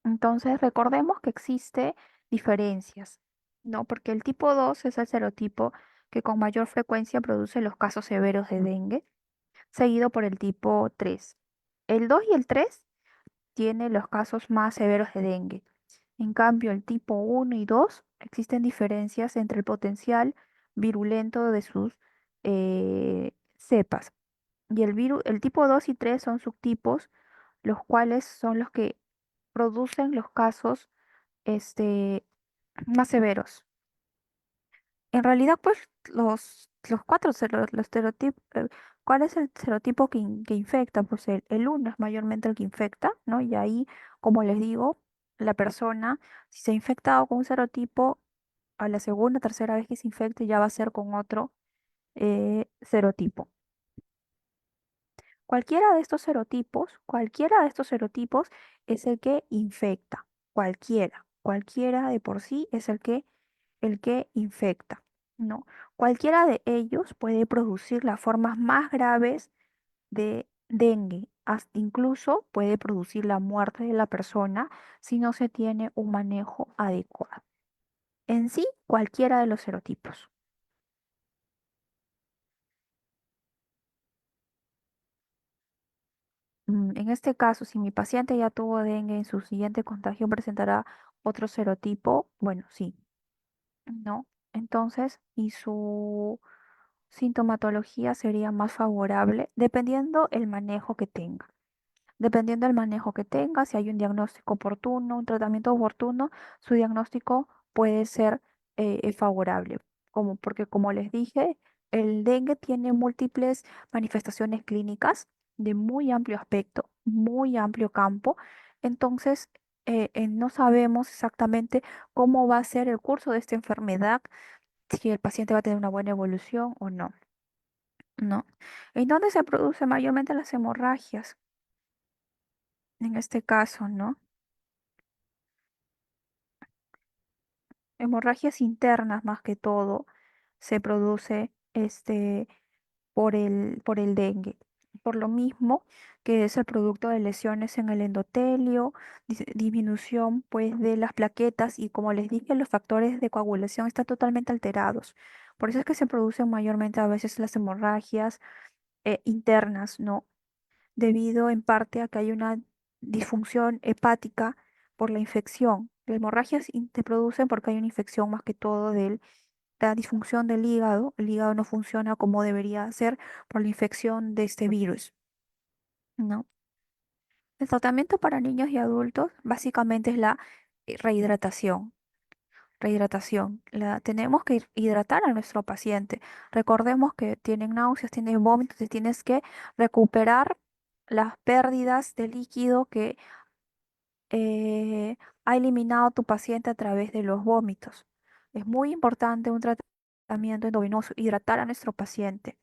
Entonces, recordemos que existe diferencias, ¿no? Porque el tipo 2 es el serotipo que con mayor frecuencia produce los casos severos de dengue, seguido por el tipo 3. El 2 y el 3 tienen los casos más severos de dengue. En cambio, el tipo 1 y 2 existen diferencias entre el potencial virulento de sus cepas. Y el tipo 2 y 3 son subtipos, los cuales son los que producen los casos este, más severos. En realidad, pues los cuatro los serotipos, ¿cuál es el serotipo que infecta? Pues el uno es mayormente el que infecta, ¿no? Y ahí, como les digo, la persona, si se ha infectado con un serotipo, a la segunda, tercera vez que se infecte ya va a ser con otro serotipo. Cualquiera de estos serotipos es el que infecta. Cualquiera de por sí es el que infecta, ¿no? Cualquiera de ellos puede producir las formas más graves de dengue, hasta incluso puede producir la muerte de la persona si no se tiene un manejo adecuado. En sí, cualquiera de los serotipos. En este caso, si mi paciente ya tuvo dengue, en su siguiente contagio presentará otro serotipo, bueno, sí, ¿no? Entonces, y su sintomatología sería más favorable dependiendo el manejo que tenga. Dependiendo del manejo que tenga, si hay un diagnóstico oportuno, un tratamiento oportuno, su diagnóstico puede ser favorable. Porque como les dije, el dengue tiene múltiples manifestaciones clínicas de muy amplio aspecto, muy amplio campo. Entonces, no sabemos exactamente cómo va a ser el curso de esta enfermedad, si el paciente va a tener una buena evolución o no. No. ¿En dónde se producen mayormente las hemorragias? En este caso, ¿no? Hemorragias internas más que todo se produce por el dengue. Por lo mismo que es el producto de lesiones en el endotelio, disminución pues de las plaquetas y como les dije, los factores de coagulación están totalmente alterados. Por eso es que se producen mayormente a veces las hemorragias internas, ¿no? Debido en parte a que hay una disfunción hepática por la infección. Las hemorragias se producen porque hay una infección más que todo de la disfunción del hígado. El hígado no funciona como debería ser por la infección de este virus, ¿no? El tratamiento para niños y adultos básicamente es la rehidratación. Rehidratación. Tenemos que hidratar a nuestro paciente. Recordemos que tienen náuseas, tienen vómitos y tienes que recuperar las pérdidas de líquido que ha eliminado tu paciente a través de los vómitos. Es muy importante un tratamiento endovenoso, hidratar a nuestro paciente.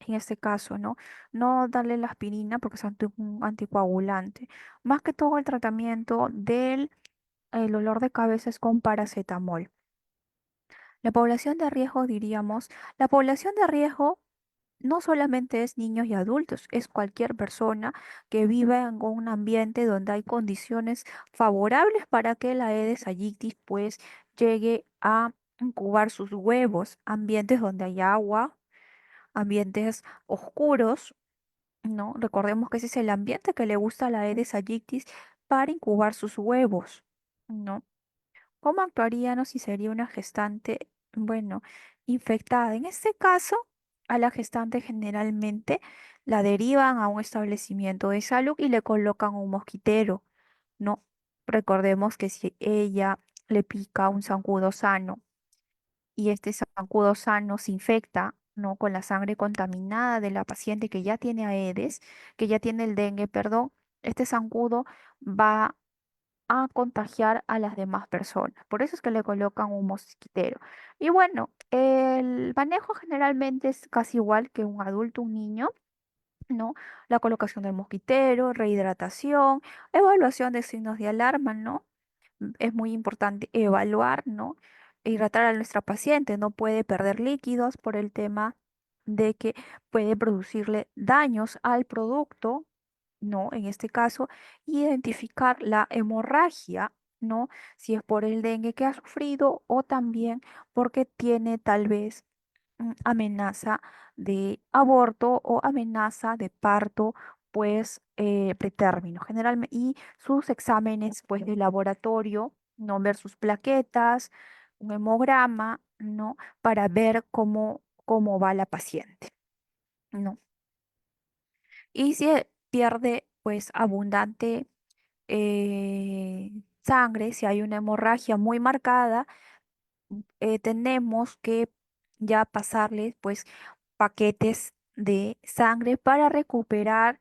En este caso, ¿no? No darle la aspirina porque es un anticoagulante. Más que todo el tratamiento del el dolor de cabeza es con paracetamol. La población de riesgo, diríamos, la población de riesgo no solamente es niños y adultos, es cualquier persona que viva en un ambiente donde hay condiciones favorables para que la Aedes aegypti pues llegue a incubar sus huevos, ambientes donde hay agua, ambientes oscuros, ¿no? Recordemos que ese es el ambiente que le gusta a la Aedes aegypti para incubar sus huevos, ¿no? ¿Cómo actuaríamos si sería una gestante, bueno, infectada? En este caso, a la gestante generalmente la derivan a un establecimiento de salud y le colocan un mosquitero, ¿no? Recordemos que si ella le pica un zancudo sano y este zancudo sano se infecta, ¿no? Con la sangre contaminada de la paciente que ya tiene Aedes, que ya tiene el dengue, perdón, este zancudo va a contagiar a las demás personas. Por eso es que le colocan un mosquitero. Y bueno, el manejo generalmente es casi igual que un adulto, un niño. ¿No? La colocación del mosquitero, rehidratación, evaluación de signos de alarma, ¿no? Es muy importante evaluar, ¿no? Hidratar a nuestra paciente, no puede perder líquidos por el tema de que puede producirle daños al producto, ¿no? En este caso, identificar la hemorragia, ¿no? Si es por el dengue que ha sufrido o también porque tiene tal vez amenaza de aborto o amenaza de parto, pues pretérmino, generalmente, y sus exámenes, pues de laboratorio, no ver sus plaquetas, un hemograma, ¿no? Para ver cómo va la paciente, ¿no? Y si pierde, pues, abundante sangre, si hay una hemorragia muy marcada, tenemos que ya pasarle pues paquetes de sangre para recuperar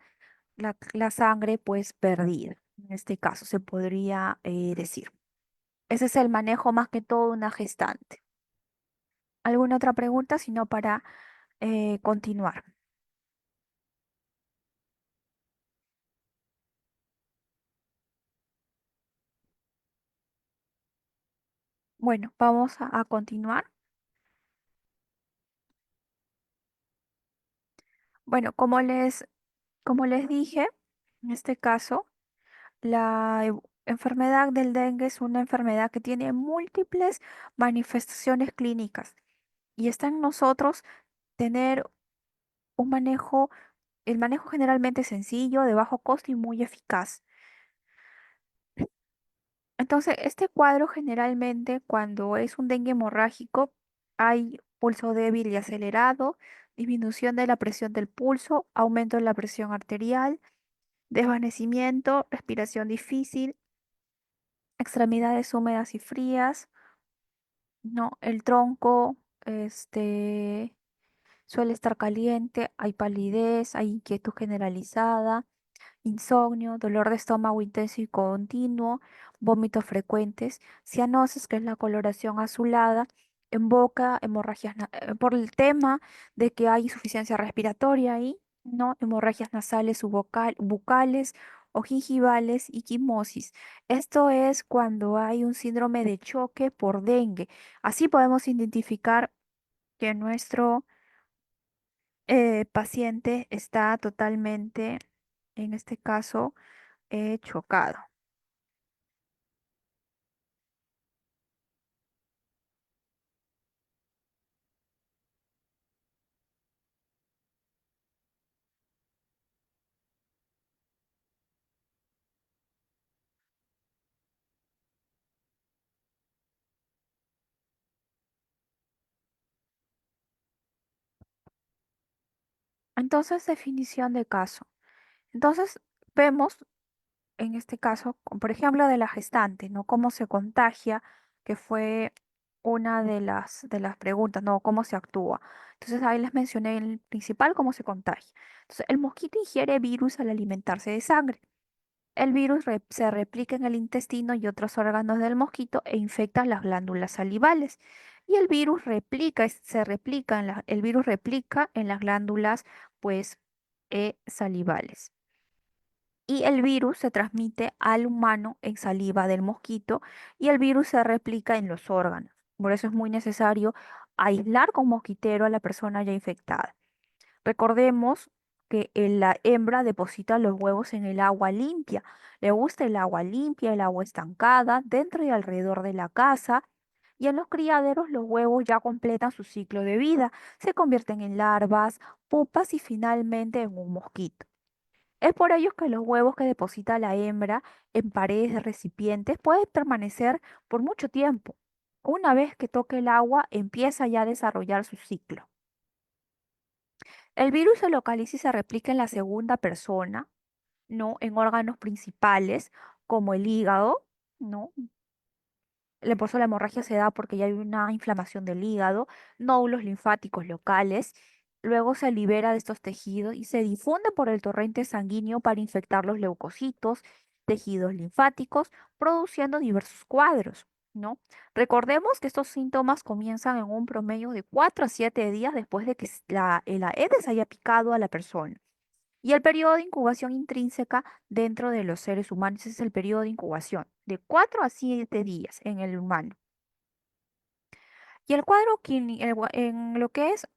la sangre pues perdida. En este caso se podría decir. Ese es el manejo más que todo de una gestante. ¿Alguna otra pregunta? Sino para continuar. Bueno, vamos a continuar. Bueno, como les dije, en este caso, enfermedad del dengue es una enfermedad que tiene múltiples manifestaciones clínicas y está en nosotros tener un manejo, el manejo generalmente sencillo, de bajo costo y muy eficaz. Entonces, este cuadro generalmente cuando es un dengue hemorrágico hay pulso débil y acelerado, disminución de la presión del pulso, aumento de la presión arterial, desvanecimiento, respiración difícil, extremidades húmedas y frías, ¿no? El tronco, suele estar caliente, hay palidez, hay inquietud generalizada, insomnio, dolor de estómago intenso y continuo, vómitos frecuentes, cianosis, que es la coloración azulada, en boca, hemorragias, por el tema de que hay insuficiencia respiratoria ahí, ¿no? Hemorragias nasales o bucales o gingivales y quimosis. Esto es cuando hay un síndrome de choque por dengue. Así podemos identificar que nuestro paciente está totalmente, en este caso, chocado. Entonces, definición de caso. Entonces, vemos en este caso, por ejemplo, de la gestante, ¿no? Cómo se contagia, que fue una de las preguntas, ¿no? Cómo se actúa. Entonces, ahí les mencioné el principal, cómo se contagia. Entonces, el mosquito ingiere virus al alimentarse de sangre. El virus se replica en el intestino y otros órganos del mosquito e infecta las glándulas salivales. Y el virus el virus replica en las glándulas, pues, salivales. Y el virus se transmite al humano en saliva del mosquito y el virus se replica en los órganos. Por eso es muy necesario aislar con mosquitero a la persona ya infectada. Recordemos que la hembra deposita los huevos en el agua limpia. Le gusta el agua limpia, el agua estancada, dentro y alrededor de la casa. Y en los criaderos los huevos ya completan su ciclo de vida. Se convierten en larvas, pupas y finalmente en un mosquito. Es por ello que los huevos que deposita la hembra en paredes de recipientes pueden permanecer por mucho tiempo. Una vez que toque el agua, empieza ya a desarrollar su ciclo. El virus se localiza y se replica en la segunda persona, ¿no? En órganos principales, como el hígado, ¿no? Por eso la hemorragia se da porque ya hay una inflamación del hígado, nódulos linfáticos locales. Luego se libera de estos tejidos y se difunde por el torrente sanguíneo para infectar los leucocitos tejidos linfáticos, produciendo diversos cuadros, ¿no? Recordemos que estos síntomas comienzan en un promedio de 4 a 7 días después de que el Aedes haya picado a la persona. Y el periodo de incubación intrínseca dentro de los seres humanos ese es el periodo de incubación, de 4 a 7 días en el humano. Y el cuadro en lo que es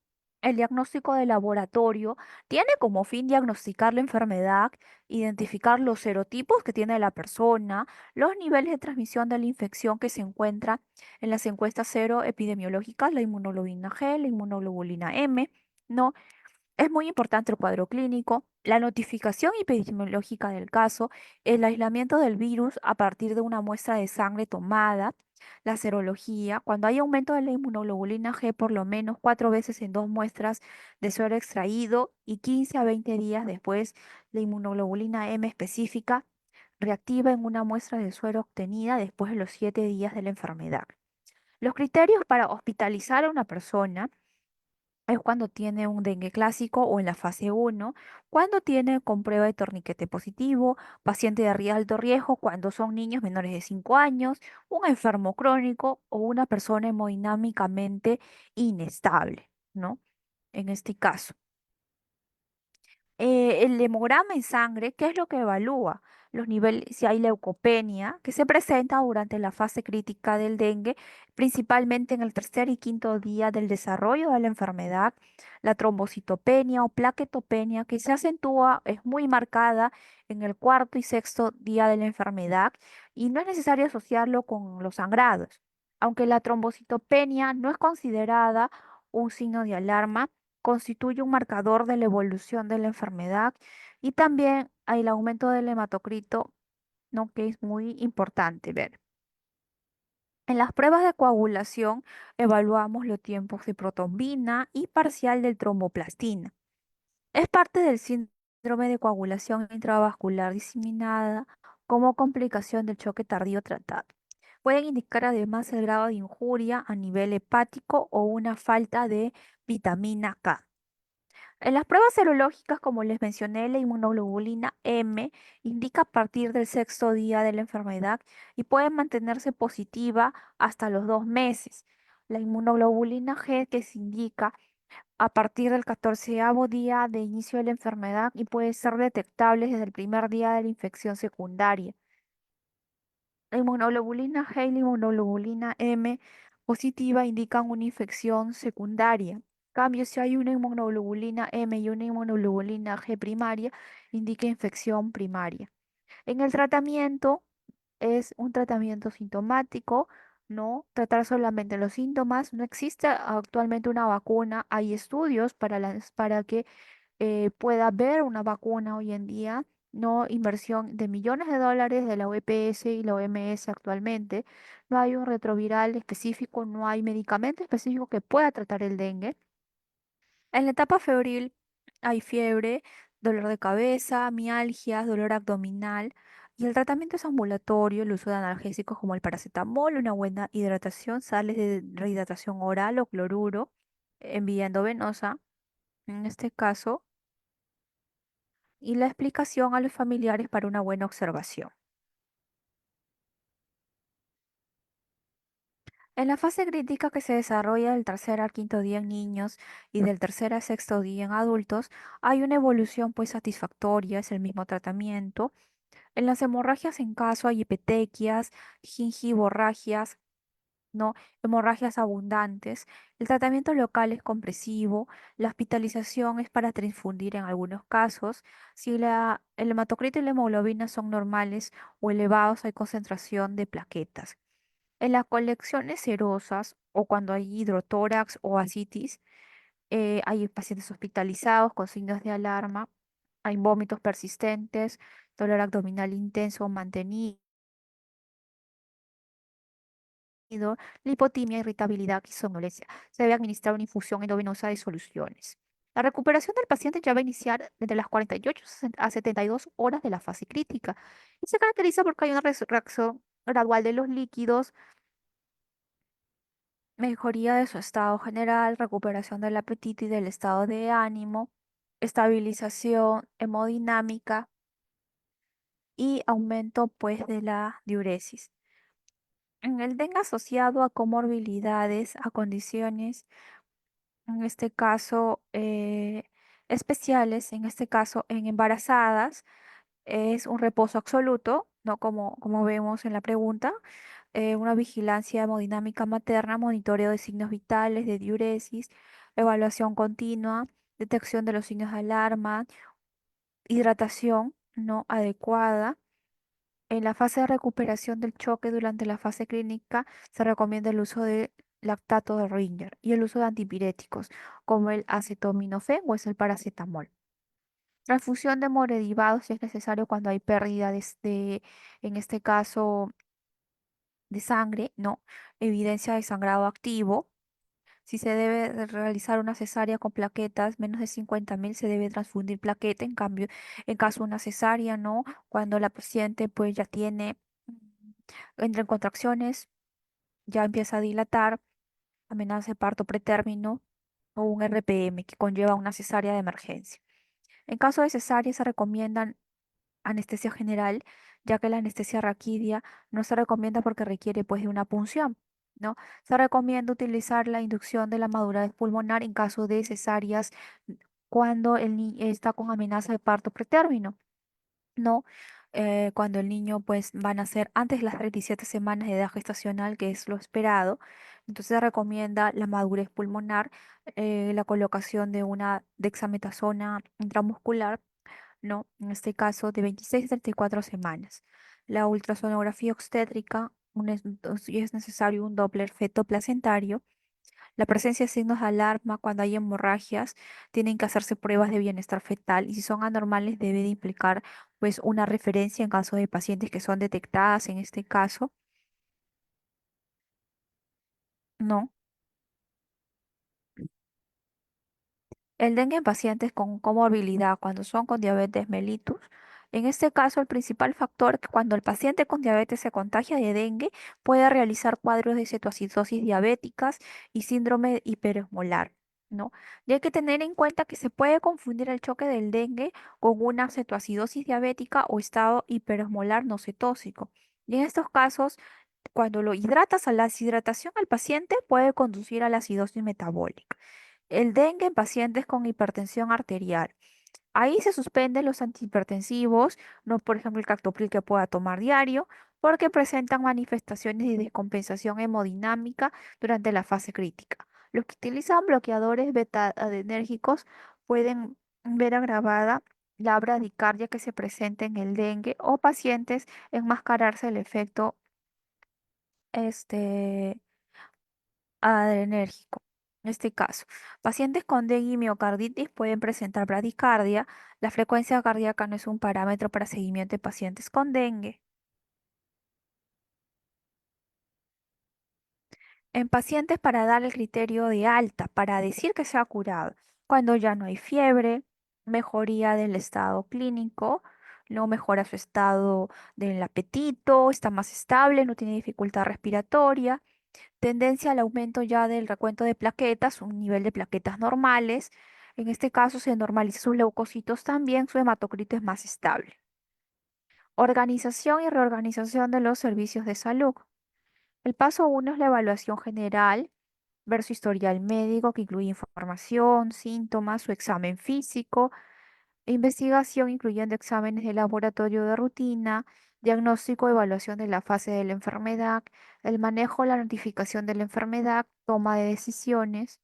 el diagnóstico de laboratorio tiene como fin diagnosticar la enfermedad, identificar los serotipos que tiene la persona, los niveles de transmisión de la infección que se encuentran en las encuestas cero epidemiológicas, la inmunoglobulina G, la inmunoglobulina M, ¿no? Es muy importante el cuadro clínico, la notificación epidemiológica del caso, el aislamiento del virus a partir de una muestra de sangre tomada, la serología, cuando hay aumento de la inmunoglobulina G por lo menos 4 veces en 2 muestras de suero extraído y 15 a 20 días después, la inmunoglobulina M específica reactiva en una muestra de suero obtenida después de los 7 días de la enfermedad. Los criterios para hospitalizar a una persona es cuando tiene un dengue clásico o en la fase uno, cuando tiene con prueba de torniquete positivo, paciente de alto riesgo, cuando son niños menores de 5 años, un enfermo crónico o una persona hemodinámicamente inestable, ¿no? En este caso. El hemograma en sangre, ¿qué es lo que evalúa? Los niveles, si hay leucopenia, que se presenta durante la fase crítica del dengue, principalmente en el tercer y quinto día del desarrollo de la enfermedad, la trombocitopenia o plaquetopenia, que se acentúa, es muy marcada en el cuarto y sexto día de la enfermedad, y no es necesario asociarlo con los sangrados. Aunque la trombocitopenia no es considerada un signo de alarma, constituye un marcador de la evolución de la enfermedad y también hay el aumento del hematocrito, ¿no? Que es muy importante ver. En las pruebas de coagulación evaluamos los tiempos de protrombina y parcial del tromboplastina. Es parte del síndrome de coagulación intravascular diseminada como complicación del choque tardío tratado. Pueden indicar además el grado de injuria a nivel hepático o una falta de vitamina K. En las pruebas serológicas, como les mencioné, la inmunoglobulina M indica a partir del sexto día de la enfermedad y puede mantenerse positiva hasta los 2 meses. La inmunoglobulina G que se indica a partir del 14º día de inicio de la enfermedad y puede ser detectable desde el primer día de la infección secundaria. La inmunoglobulina G y la inmunoglobulina M positiva indican una infección secundaria. En cambio, si hay una inmunoglobulina M y una inmunoglobulina G primaria, indica infección primaria. En el tratamiento es un tratamiento sintomático, ¿no? Tratar solamente los síntomas. No existe actualmente una vacuna. Hay estudios para que pueda haber una vacuna hoy en día, no inversión de millones de dólares de la OPS y la OMS actualmente. No hay un retroviral específico, no hay medicamento específico que pueda tratar el dengue. En la etapa febril hay fiebre, dolor de cabeza, mialgias, dolor abdominal. Y el tratamiento es ambulatorio, el uso de analgésicos como el paracetamol, una buena hidratación, sales de rehidratación oral o cloruro en vía endovenosa, en este caso y la explicación a los familiares para una buena observación. En la fase crítica que se desarrolla del tercer al quinto día en niños y del tercer al sexto día en adultos, hay una evolución pues satisfactoria, es el mismo tratamiento. En las hemorragias en caso hay epetequias, gingivorragias, ¿no? Hemorragias abundantes. El tratamiento local es compresivo. La hospitalización es para transfundir en algunos casos. Si el hematocrito y la hemoglobina son normales o elevados, hay concentración de plaquetas. En las colecciones serosas o cuando hay hidrotórax o ascitis, hay pacientes hospitalizados con signos de alarma. Hay vómitos persistentes, dolor abdominal intenso o mantenido, lipotimia, irritabilidad y somnolencia. Se debe administrar una infusión endovenosa de soluciones. La recuperación del paciente ya va a iniciar desde las 48 a 72 horas de la fase crítica y se caracteriza porque hay una reacción gradual de los líquidos, mejoría de su estado general, recuperación del apetito y del estado de ánimo, estabilización hemodinámica y aumento pues de la diuresis. En el dengue asociado a comorbilidades, a condiciones, en este caso especiales, en este caso en embarazadas, es un reposo absoluto, ¿no? Como vemos en la pregunta, una vigilancia hemodinámica materna, monitoreo de signos vitales, de diuresis, evaluación continua, detección de los signos de alarma, hidratación no adecuada. En la fase de recuperación del choque durante la fase clínica se recomienda el uso de lactato de Ringer y el uso de antipiréticos como el acetaminofén o es el paracetamol. Transfusión de hemoderivados si es necesario cuando hay pérdida en este caso, de sangre, ¿no? Evidencia de sangrado activo. Si se debe de realizar una cesárea con plaquetas, menos de 50.000 se debe transfundir plaqueta. En cambio, en caso de una cesárea, ¿no? Cuando la paciente pues ya tiene, entra en contracciones, ya empieza a dilatar, amenaza de parto pretérmino o un RPM que conlleva una cesárea de emergencia. En caso de cesárea se recomiendan anestesia general, ya que la anestesia raquidia no se recomienda porque requiere pues de una punción, ¿no? Se recomienda utilizar la inducción de la madurez pulmonar en caso de cesáreas cuando el niño está con amenaza de parto pretérmino, ¿no? Cuando el niño pues va a nacer antes de las 37 semanas de edad gestacional, que es lo esperado. Entonces se recomienda la madurez pulmonar, la colocación de una dexametasona intramuscular, ¿no? En este caso de 26 a 34 semanas. La ultrasonografía obstétrica, si es necesario un Doppler fetoplacentario. La presencia de signos de alarma cuando hay hemorragias, tienen que hacerse pruebas de bienestar fetal y si son anormales debe de implicar pues una referencia en caso de pacientes que son detectadas en este caso, ¿no? El dengue en pacientes con comorbilidad, cuando son con diabetes mellitus, en este caso el principal factor que cuando el paciente con diabetes se contagia de dengue puede realizar cuadros de cetoacidosis diabéticas y síndrome hiperosmolar, ¿no? Y hay que tener en cuenta que se puede confundir el choque del dengue con una cetoacidosis diabética o estado hiperosmolar no cetósico. Y en estos casos, cuando lo hidratas, a la deshidratación al paciente puede conducir a la acidosis metabólica. El dengue en pacientes con hipertensión arterial. Ahí se suspenden los antihipertensivos, no por ejemplo el captopril que pueda tomar diario, porque presentan manifestaciones de descompensación hemodinámica durante la fase crítica. Los que utilizan bloqueadores beta-adrenérgicos pueden ver agravada la bradicardia que se presenta en el dengue o pacientes enmascararse el efecto este, adrenérgico. En este caso, pacientes con dengue y miocarditis pueden presentar bradicardia. La frecuencia cardíaca no es un parámetro para seguimiento de pacientes con dengue. En pacientes para dar el criterio de alta, para decir que se ha curado, cuando ya no hay fiebre, mejoría del estado clínico, no mejora su estado del apetito, está más estable, no tiene dificultad respiratoria, tendencia al aumento ya del recuento de plaquetas, un nivel de plaquetas normales. En este caso se normaliza sus leucocitos también, su hematocrito es más estable. Organización y reorganización de los servicios de salud. El paso uno es la evaluación general, ver su historial médico que incluye información, síntomas, su examen físico, investigación incluyendo exámenes de laboratorio de rutina, diagnóstico, evaluación de la fase de la enfermedad, el manejo, la notificación de la enfermedad, toma de decisiones,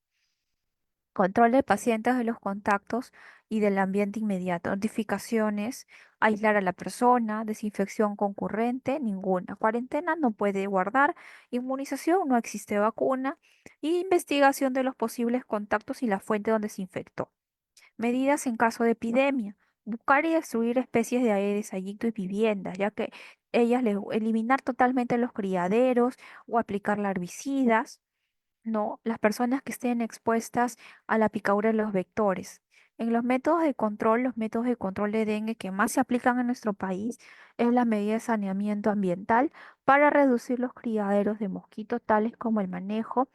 control de pacientes de los contactos y del ambiente inmediato, notificaciones, aislar a la persona, desinfección concurrente, ninguna, cuarentena no puede guardar, inmunización no existe vacuna, y investigación de los posibles contactos y la fuente donde se infectó. Medidas en caso de epidemia. Buscar y destruir especies de Aedes aegypti y viviendas, ya que eliminar totalmente los criaderos o aplicar larvicidas. No, las personas que estén expuestas a la picadura de los vectores. En los métodos de control de dengue que más se aplican en nuestro país es la medida de saneamiento ambiental para reducir los criaderos de mosquitos, tales como el manejo,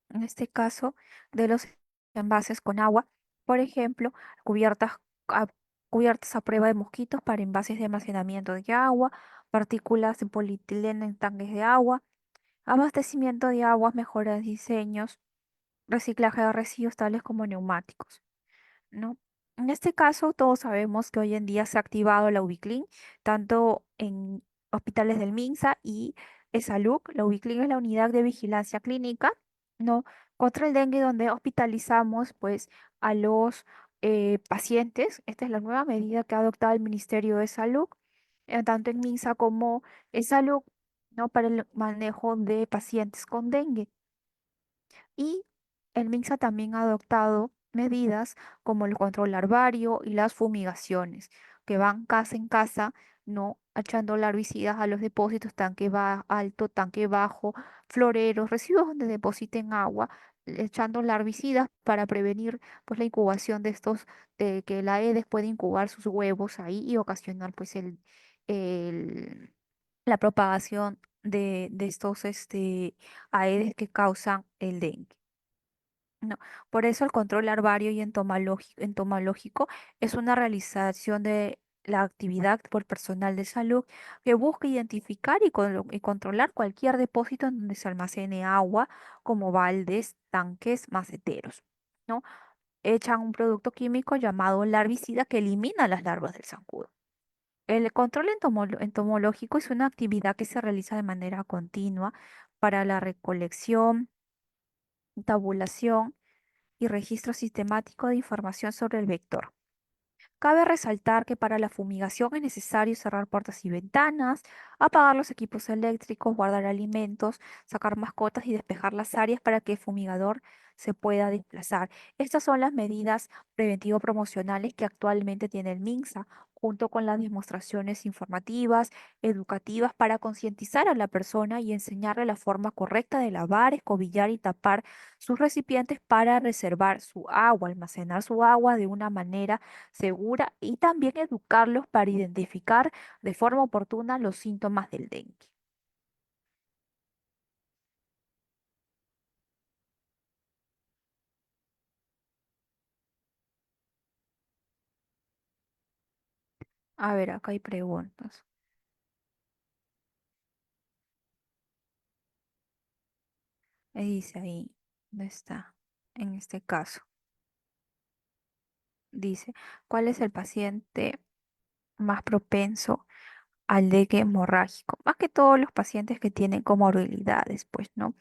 en este caso, de los envases con agua, por ejemplo, cubiertas cubiertas a prueba de mosquitos para envases de almacenamiento de agua, partículas de polietileno en tanques de agua, abastecimiento de aguas, mejoras de diseños, reciclaje de residuos tales como neumáticos, ¿no? En este caso, todos sabemos que hoy en día se ha activado la Ubiclin, tanto en hospitales del MINSA y ESALUC. La Ubiclin es la unidad de vigilancia clínica, ¿no? Contra el dengue, donde hospitalizamos, pues, a los pacientes. Esta es la nueva medida que ha adoptado el Ministerio de Salud, tanto en MINSA como ESALUC, ¿no? Para el manejo de pacientes con dengue. Y el MINSA también ha adoptado medidas como el control larvario y las fumigaciones, que van casa en casa, no echando larvicidas a los depósitos, alto, tanque bajo, floreros, residuos donde depositen agua, echando larvicidas para prevenir pues la incubación de estos, de que la Aedes puede incubar sus huevos ahí y ocasionar pues el- la propagación de estos Aedes que causan el dengue. No, por eso el control larvario y entomológico es una realización de la actividad por personal de salud que busca identificar y controlar cualquier depósito en donde se almacene agua, como baldes, tanques, maceteros, ¿no? Echan un producto químico llamado larvicida que elimina las larvas del zancudo. El control entomológico es una actividad que se realiza de manera continua para la recolección, tabulación y registro sistemático de información sobre el vector. Cabe resaltar que para la fumigación es necesario cerrar puertas y ventanas, apagar los equipos eléctricos, guardar alimentos, sacar mascotas y despejar las áreas para que el fumigador se pueda desplazar. Estas son las medidas preventivo-promocionales que actualmente tiene el MINSA, junto con las demostraciones informativas, educativas, para concientizar a la persona y enseñarle la forma correcta de lavar, escobillar y tapar sus recipientes para reservar su agua, almacenar su agua de una manera segura y también educarlos para identificar de forma oportuna los síntomas del dengue. A ver, acá hay preguntas. Dice ahí, ¿dónde está? En este caso, dice, ¿cuál es el paciente más propenso al dengue hemorrágico? Más que todos los pacientes que tienen comorbilidades, pues, ¿no?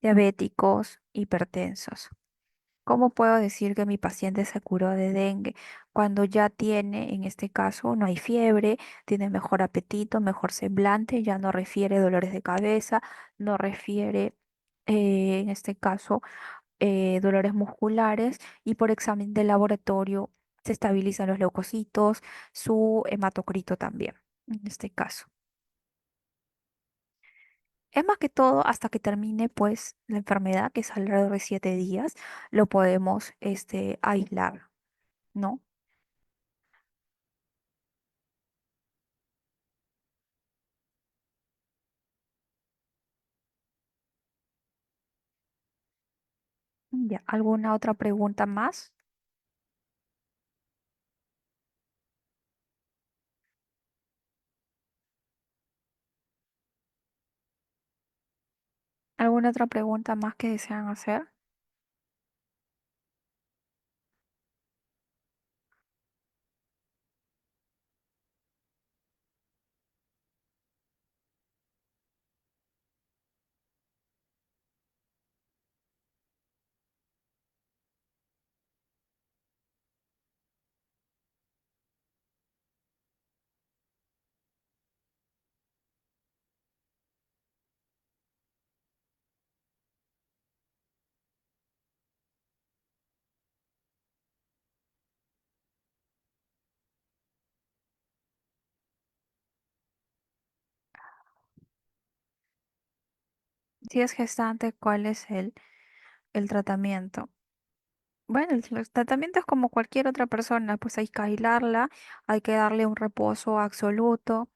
Diabéticos, hipertensos. ¿Cómo puedo decir que mi paciente se curó de dengue cuando ya tiene, en este caso, no hay fiebre, tiene mejor apetito, mejor semblante, ya no refiere dolores de cabeza, no refiere, en este caso, dolores musculares y por examen de laboratorio se estabilizan los leucocitos, su hematocrito también, en este caso? Es más que todo hasta que termine pues la enfermedad, que es alrededor de 7 días, lo podemos aislar, ¿no? Ya, ¿alguna otra pregunta más? ¿Alguna otra pregunta más que desean hacer? Si es gestante, ¿cuál es el tratamiento? Bueno, el tratamiento es como cualquier otra persona, pues hay que aislarla, hay que darle un reposo absoluto.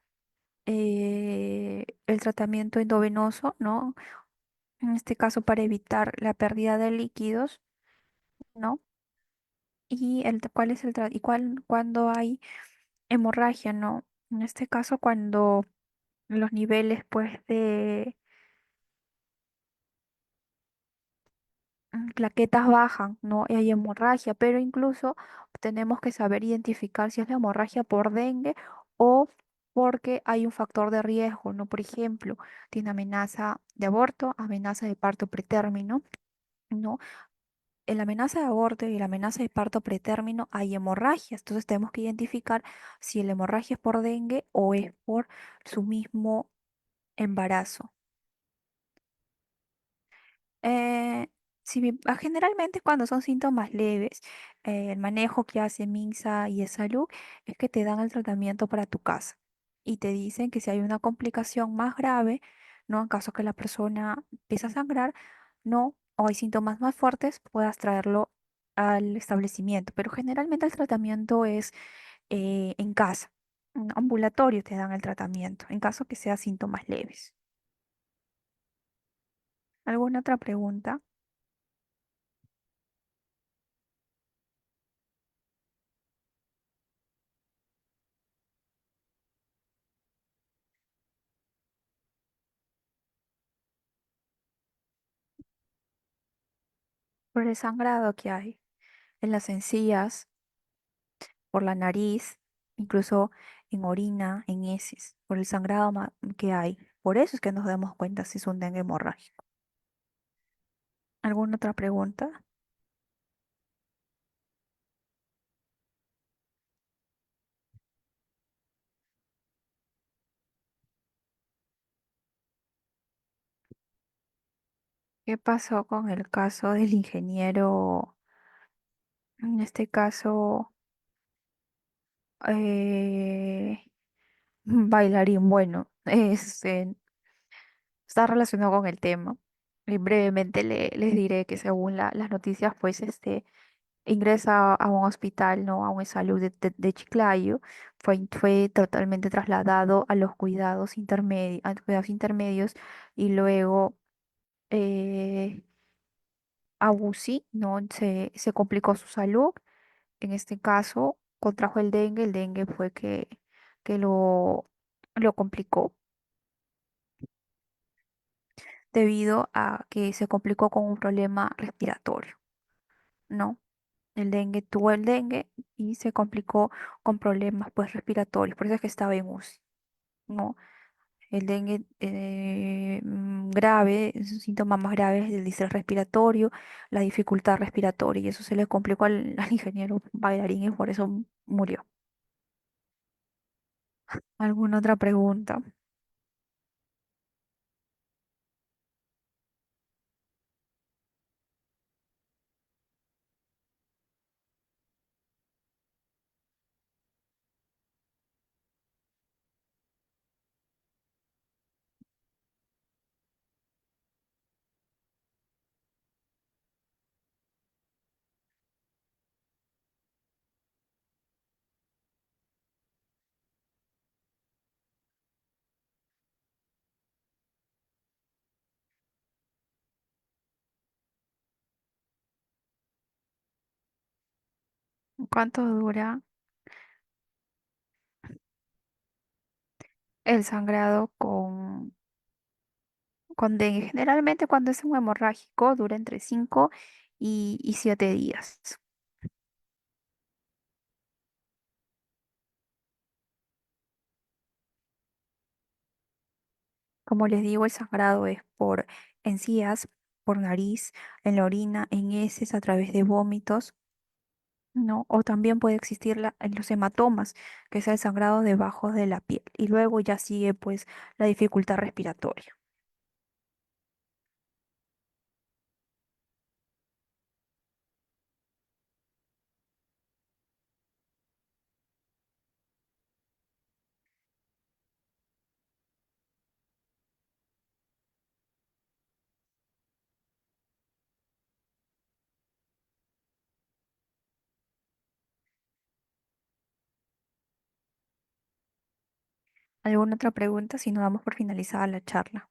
El tratamiento endovenoso, ¿no? En este caso para evitar la pérdida de líquidos, ¿no? y cuál es y cuando hay hemorragia, ¿no? En este caso, cuando los niveles, pues, de plaquetas bajan, ¿no? Y hay hemorragia, pero incluso tenemos que saber identificar si es la hemorragia por dengue o porque hay un factor de riesgo, ¿no? Por ejemplo, tiene amenaza de aborto, amenaza de parto pretérmino, ¿no? En la amenaza de aborto y la amenaza de parto pretérmino hay hemorragias, entonces tenemos que identificar si la hemorragia es por dengue o es por su mismo embarazo. Eh, Generalmente cuando son síntomas leves, el manejo que hace MINSA y salud es que te dan el tratamiento para tu casa y te dicen que si hay una complicación más grave, ¿no? En caso que la persona empiece a sangrar, no, o hay síntomas más fuertes, puedas traerlo al establecimiento. Pero generalmente el tratamiento es en casa, en ambulatorio te dan el tratamiento, en caso que sea síntomas leves. ¿Alguna otra pregunta? Por el sangrado que hay en las encías, por la nariz, incluso en orina, en heces, por el sangrado que hay. Por eso es que nos damos cuenta si es un dengue hemorrágico. ¿Alguna otra pregunta? ¿Qué pasó con el caso del ingeniero, en este caso, eh, bailarín? Bueno, está relacionado con el tema. Y brevemente les diré que según las noticias, pues ingresa a un hospital, ¿no? A un salud de Chiclayo, fue totalmente trasladado a los cuidados intermedios y luego a UCI, ¿no? Se complicó su salud. En este caso, contrajo el dengue fue que lo complicó debido a que se complicó con un problema respiratorio, ¿no? Tuvo el dengue y se complicó con problemas pues respiratorios, por eso es que estaba en UCI, ¿no? El dengue grave, un síntoma más grave es el distrés respiratorio, la dificultad respiratoria, y eso se le complicó al ingeniero bailarín y por eso murió. ¿Alguna otra pregunta? ¿Cuánto dura el sangrado con dengue? Generalmente cuando es un hemorrágico dura entre 5 y 7 días. Como les digo, el sangrado es por encías, por nariz, en la orina, en heces, a través de vómitos, ¿no? O también puede existir en los hematomas, que es el sangrado debajo de la piel. Y luego ya sigue pues la dificultad respiratoria. ¿Alguna otra pregunta? Si no, damos por finalizada la charla.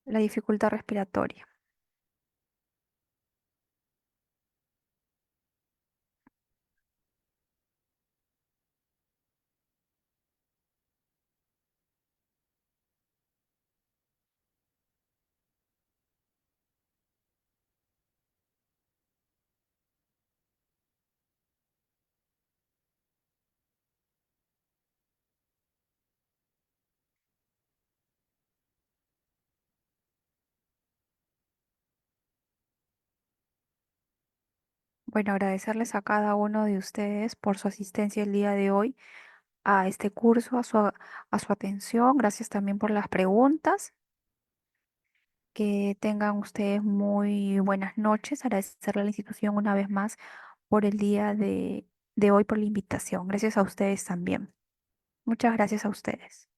la dificultad respiratoria. Bueno, agradecerles a cada uno de ustedes por su asistencia el día de hoy a este curso, a su atención. Gracias también por las preguntas. Que tengan ustedes muy buenas noches. Agradecerle a la institución una vez más por el día de hoy, por la invitación. Gracias a ustedes también. Muchas gracias a ustedes.